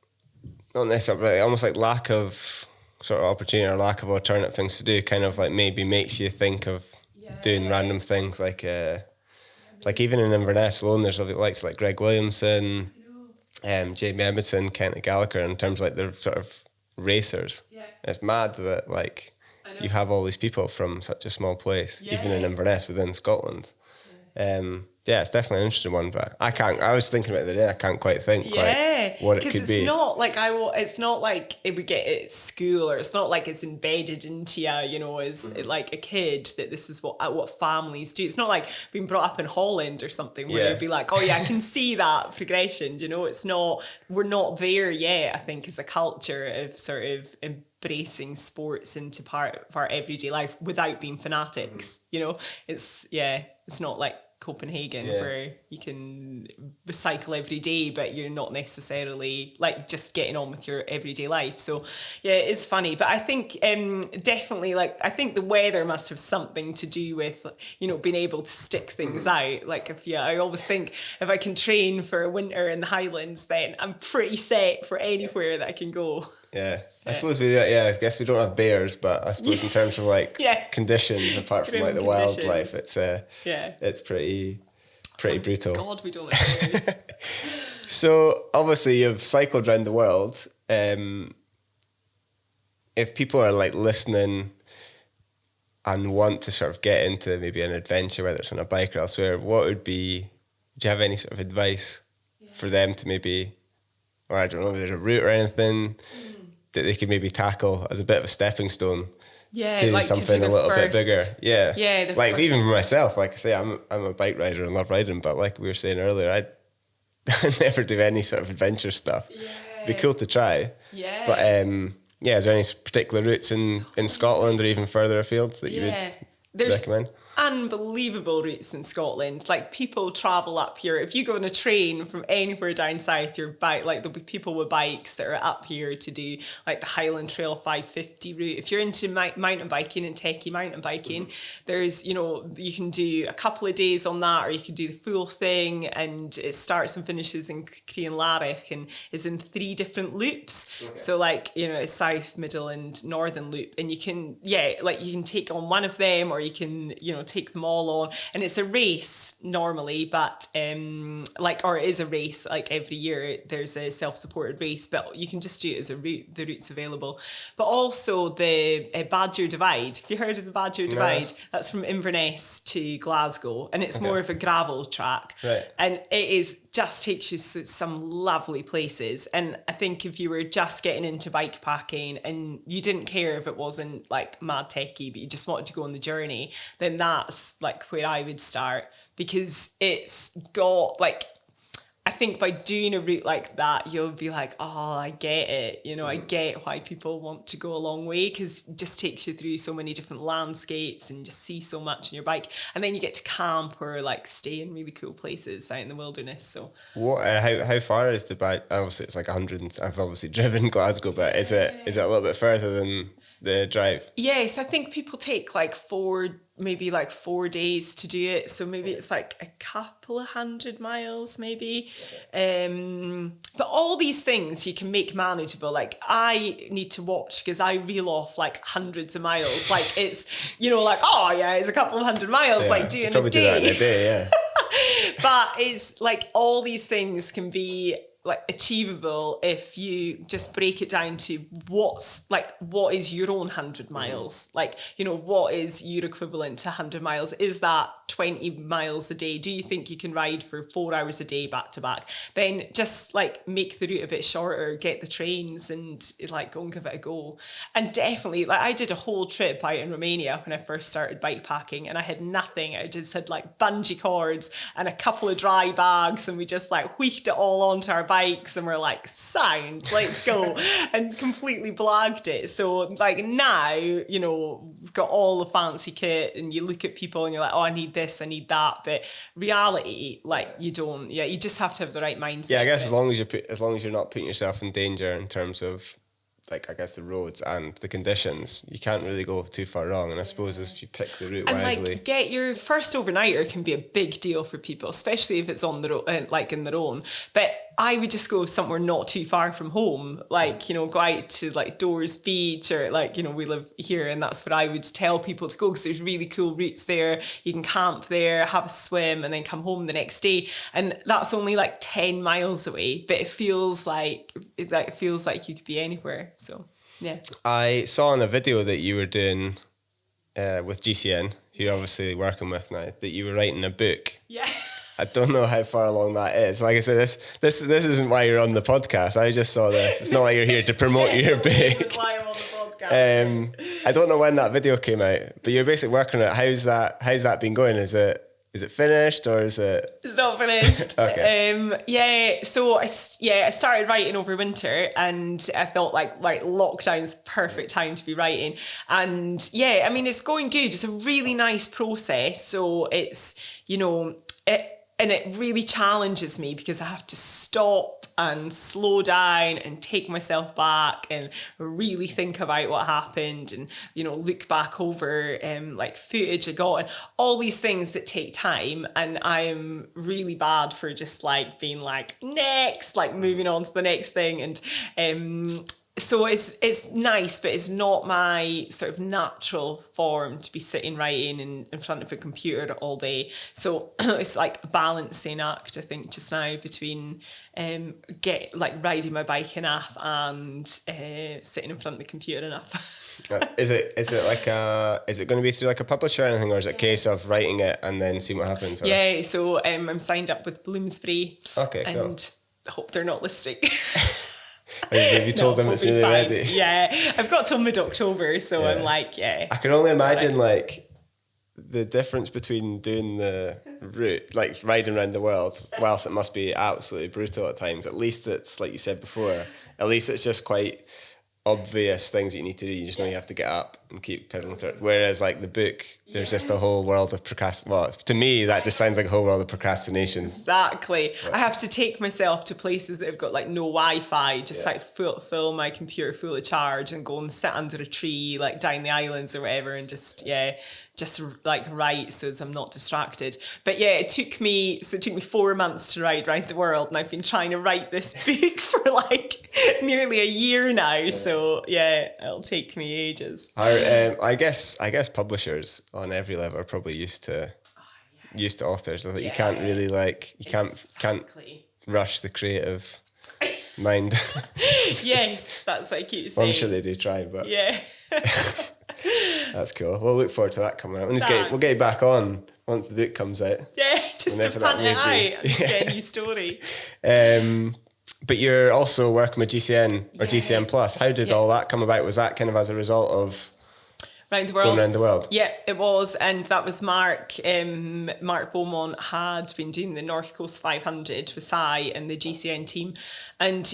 S1: not necessarily, but almost like lack of sort of opportunity or lack of alternative things to do kind of like maybe makes you think of doing random things, like even in Inverness alone, there's likes like Greg Williamson, Jamie Edmondson, Kent Gallagher, in terms of like they're sort of racers. It's mad that like you have all these people from such a small place, even in Inverness within Scotland. It's definitely an interesting one, but I was thinking about it the other day, I can't quite think like what it could be.
S2: Because it's not like it would get at school, or it's not like it's embedded into you, you know, as like a kid, that this is what families do. It's not like being brought up in Holland or something where you'd be like, oh yeah, I can see that progression, you know. We're not there yet, I think, as a culture of sort of embracing sports into part of our everyday life without being fanatics, you know. It's not like Copenhagen where you can cycle every day, but you're not necessarily like just getting on with your everyday life. So it's funny, but I think definitely, like, I think the weather must have something to do with, you know, being able to stick things out. Like, I always think if I can train for a winter in the Highlands, then I'm pretty set for anywhere that I can go.
S1: I suppose I guess we don't have bears, but I suppose in terms of like conditions, apart from like the wildlife, it's pretty brutal.
S2: God, we don't have bears.
S1: So obviously you've cycled around the world. If people are like listening and want to sort of get into maybe an adventure, whether it's on a bike or elsewhere, do you have any sort of advice for them to maybe, or I don't know, if there's a route or anything that they could maybe tackle as a bit of a stepping stone to like something a little bit bigger? Like even for myself, like I say, I'm a bike rider and love riding, but like we were saying earlier, I never do any sort of adventure stuff. It'd be cool to try. But is there any particular routes in Scotland or even further afield that you would recommend?
S2: Unbelievable routes in Scotland. Like, people travel up here. If you go on a train from anywhere down south, there'll be people with bikes that are up here to do like the Highland Trail 550 route. If you're into mountain biking and techie mountain biking, there's, you know, you can do a couple of days on that, or you can do the full thing, and it starts and finishes in Crianlarich and is in 3 different loops. So like, you know, it's south, middle and northern loop, and you can you can take on one of them, or you can, you know, take them all on, and it's a race normally, but or it is a race, like every year there's a self-supported race, but you can just do it as a route. The route's available. But also the Badger Divide. Have you heard of the Badger Divide? That's from Inverness to Glasgow, and it's more of a gravel track, and it takes you to some lovely places. And I think if you were just getting into bike packing and you didn't care if it wasn't like mad techie, but you just wanted to go on the journey, then that that's like where I would start, because it's got like, I think by doing a route like that, you'll be like, oh, I get it. You know, I get why people want to go a long way, because it just takes you through so many different landscapes and just see so much on your bike. And then you get to camp or like stay in really cool places out in the wilderness. So
S1: what? How far is the bike? Obviously, it's like 100. I've obviously driven Glasgow, but is it a little bit further than the drive?
S2: Yes, I think people take like 4 days to do it, so maybe it's like a couple of 100 miles maybe. But all these things you can make manageable. Like I need to watch, because I reel off like hundreds of miles, like it's, you know, like, oh yeah, it's a couple of 100 miles, like doing a day.
S1: Do that in a day, yeah.
S2: But it's like all these things can be like achievable if you just break it down to what is your own 100 miles, like, you know, what is your equivalent to 100 miles? Is that 20 miles a day? Do you think you can ride for 4 hours a day back to back? Then just like make the route a bit shorter, get the trains and like go and give it a go. And definitely, like I did a whole trip out in Romania when I first started bikepacking, and I had nothing. I just had like bungee cords and a couple of dry bags, and we just like wheeked it all onto our bikes and we're like, sound, let's go, and completely blagged it. So like now, you know, we've got all the fancy kit and you look at people and you're like, oh, I need this, I need that. But reality, like you don't, you just have to have the right mindset.
S1: Yeah, I guess as long as you're not putting yourself in danger in terms of, like, I guess the roads and the conditions, you can't really go too far wrong. And I suppose if you pick the route wisely,
S2: like get your first overnighter can be a big deal for people, especially if it's on their own, like in their own. But I would just go somewhere not too far from home, like, you know, go out to like Doors Beach, or like, you know, we live here, and that's where I would tell people to go, because there's really cool routes there. You can camp there, have a swim, and then come home the next day. And that's only like 10 miles away, but it feels like you could be anywhere. So yeah,
S1: I saw in a video that you were doing with GCN, who you're obviously working with now, that you were writing a book.
S2: Yeah.
S1: I don't know how far along that is. Like I said, this isn't why you're on the podcast. I just saw this. It's not like you're here to promote your book.
S2: Why I'm on the podcast.
S1: I don't know when that video came out, but you're basically working on it. How's that been going? Is it finished, or is it?
S2: It's not finished.
S1: Okay.
S2: So I started writing over winter, and I felt like lockdown's the perfect time to be writing. And yeah, I mean, it's going good. It's a really nice process. So it's, you know, it really challenges me, because I have to stop and slow down and take myself back and really think about what happened, and, you know, look back over like footage I got, and all these things that take time. And I'm really bad for just like being like next, like moving on to the next thing. And so it's nice, but it's not my sort of natural form to be sitting writing in front of a computer all day. So it's like a balancing act, I think, just now between riding my bike enough and sitting in front of the computer enough.
S1: Is it going to be through like a publisher or anything, or is it a case of writing it and then seeing what happens? Or?
S2: Yeah, so I'm signed up with Bloomsbury.
S1: Okay, cool.
S2: And I hope they're not listening.
S1: Have you told them it's nearly ready?
S2: Yeah, I've got till mid-October, so yeah. I'm like, yeah.
S1: I can only imagine like the difference between doing the route, like riding around the world, whilst it must be absolutely brutal at times. At least it's, like you said before, at least it's just quite obvious things that you need to do. You just know you have to get up and keep pedaling through it. Whereas like the book, there's just a whole world of Well, to me, that just sounds like a whole world of procrastination.
S2: Exactly. But I have to take myself to places that have got like no Wi-Fi, just like fill my computer full of charge and go and sit under a tree, like down the islands or whatever, and just like write so as I'm not distracted. But yeah, it took me 4 months to ride around the world, and I've been trying to write this book for like nearly a year now. So yeah, it'll take me ages.
S1: I guess publishers on every level are probably used to authors. You can't really can't rush the creative mind.
S2: Yes, that's what I keep saying.
S1: Well, I'm sure they do try, but
S2: yeah.
S1: That's cool. We'll look forward to that coming out. We'll get you back on once the book comes out.
S2: Yeah, just to pan it out and get a new story.
S1: But you're also working with GCN or GCN Plus. How did all that come about? Was that kind of as a result of?
S2: Round the world.
S1: Going around the world.
S2: Yeah, it was, and that was Mark. Mark Beaumont had been doing the North Coast 500 with Cy and the GCN team, and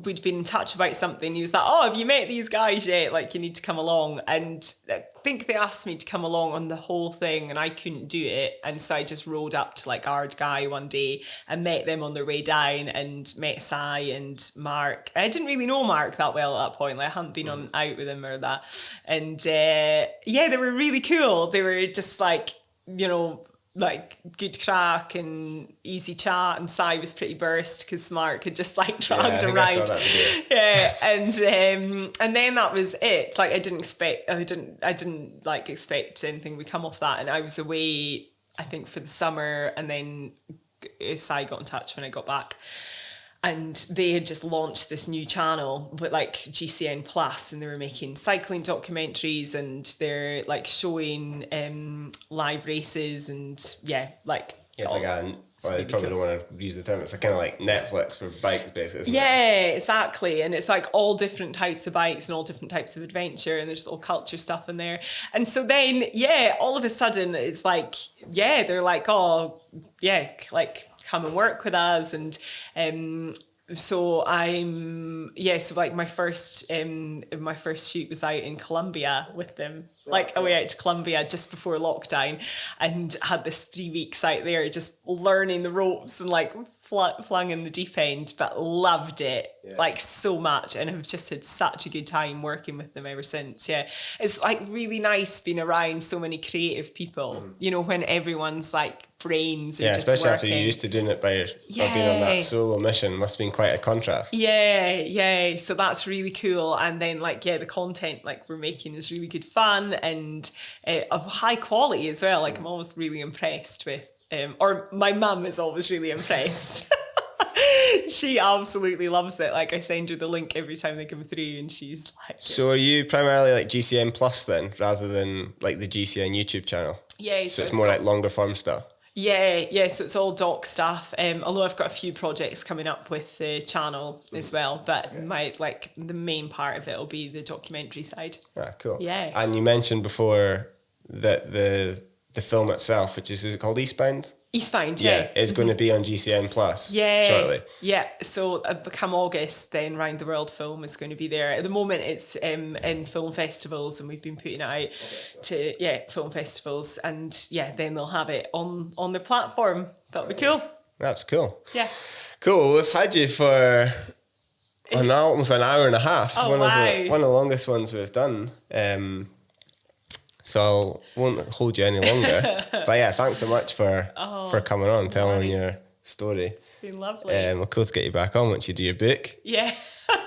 S2: we'd been in touch about something. He was like, "Oh, have you met these guys yet? Like, you need to come along." And I think they asked me to come along on the whole thing, and I couldn't do it, and so I just rolled up to like Ardguy one day and met them on their way down, and met Cy and Mark. I didn't really know Mark that well at that point. Like, I hadn't been out with him or that, and. Yeah, they were really cool. They were just like, like good crack and easy chat, and Cy was pretty burst because Mark had just like dragged around. I saw that video. Yeah, and then that was it. Like I didn't expect anything would come off that, and I was away I think for the summer, and then Cy got in touch when I got back. And they had just launched this new channel with like GCN Plus, and they were making cycling documentaries, and they're like showing live races, and it's like
S1: I probably don't want to use the term. It's kind of like Netflix for bikes, basically.
S2: Yeah, exactly. And it's like all different types of bikes and all different types of adventure, and there's all culture stuff in there. And so then, all of a sudden, it's like, they're like, oh, like come and work with us, and so like my first shoot was out in Colombia with them, like away out to Colombia just before lockdown, and had this 3 weeks out there just learning the ropes and like flung in the deep end, but loved it like so much, and have just had such a good time working with them ever since. It's like really nice being around so many creative people, when everyone's like brains are just
S1: especially
S2: working.
S1: After you're used to doing it by being on that solo mission. Must have been quite a contrast.
S2: So that's really cool. And then like the content like we're making is really good fun, and of high quality as well. Like I'm always really impressed with or my mum is always really impressed. She absolutely loves it. Like I send her the link every time they come through, and she's like,
S1: So are you primarily like GCN Plus then, rather than like the GCN YouTube channel?
S2: Yeah.
S1: So it's more like longer form stuff.
S2: Yeah, so it's all doc stuff. Although I've got a few projects coming up with the channel as well, but the main part of it will be the documentary side.
S1: Ah, cool.
S2: Yeah.
S1: And you mentioned before that the film itself, which is it called Eastbound?
S2: Eastbound,
S1: is going to be on GCN Plus shortly.
S2: Yeah, so come August, then Round the World Film is going to be there. At the moment, it's in film festivals, and we've been putting it out to film festivals, and then they'll have it on their platform. That'll be cool. That's
S1: cool.
S2: Yeah.
S1: Cool. Well, we've had you for almost an hour and a half.
S2: Oh,
S1: one of the longest ones we've done. So I won't hold you any longer. But thanks so much for coming on, telling your story. It's
S2: been lovely.
S1: We're cool to get you back on once you do your book.
S2: Yeah.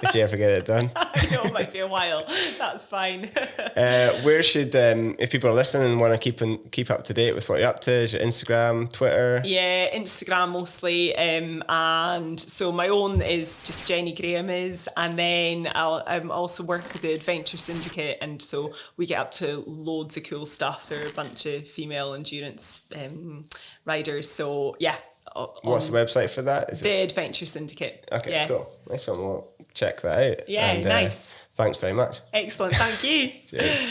S1: If you ever get it done.
S2: I know it might be a while. That's fine.
S1: Where should, if people are listening and want to keep up to date with what you're up to, is your Instagram, Twitter?
S2: Yeah, Instagram mostly. And so my own is just Jenny Graham is. And then I also work with the Adventure Syndicate. And so we get up to loads of cool stuff. There are a bunch of female endurance riders. So
S1: what's the website for that?
S2: Is the Adventure Syndicate.
S1: Okay, cool. Nice one. We'll check that out.
S2: Yeah, nice.
S1: Thanks very much.
S2: Excellent. Thank you.
S1: Cheers.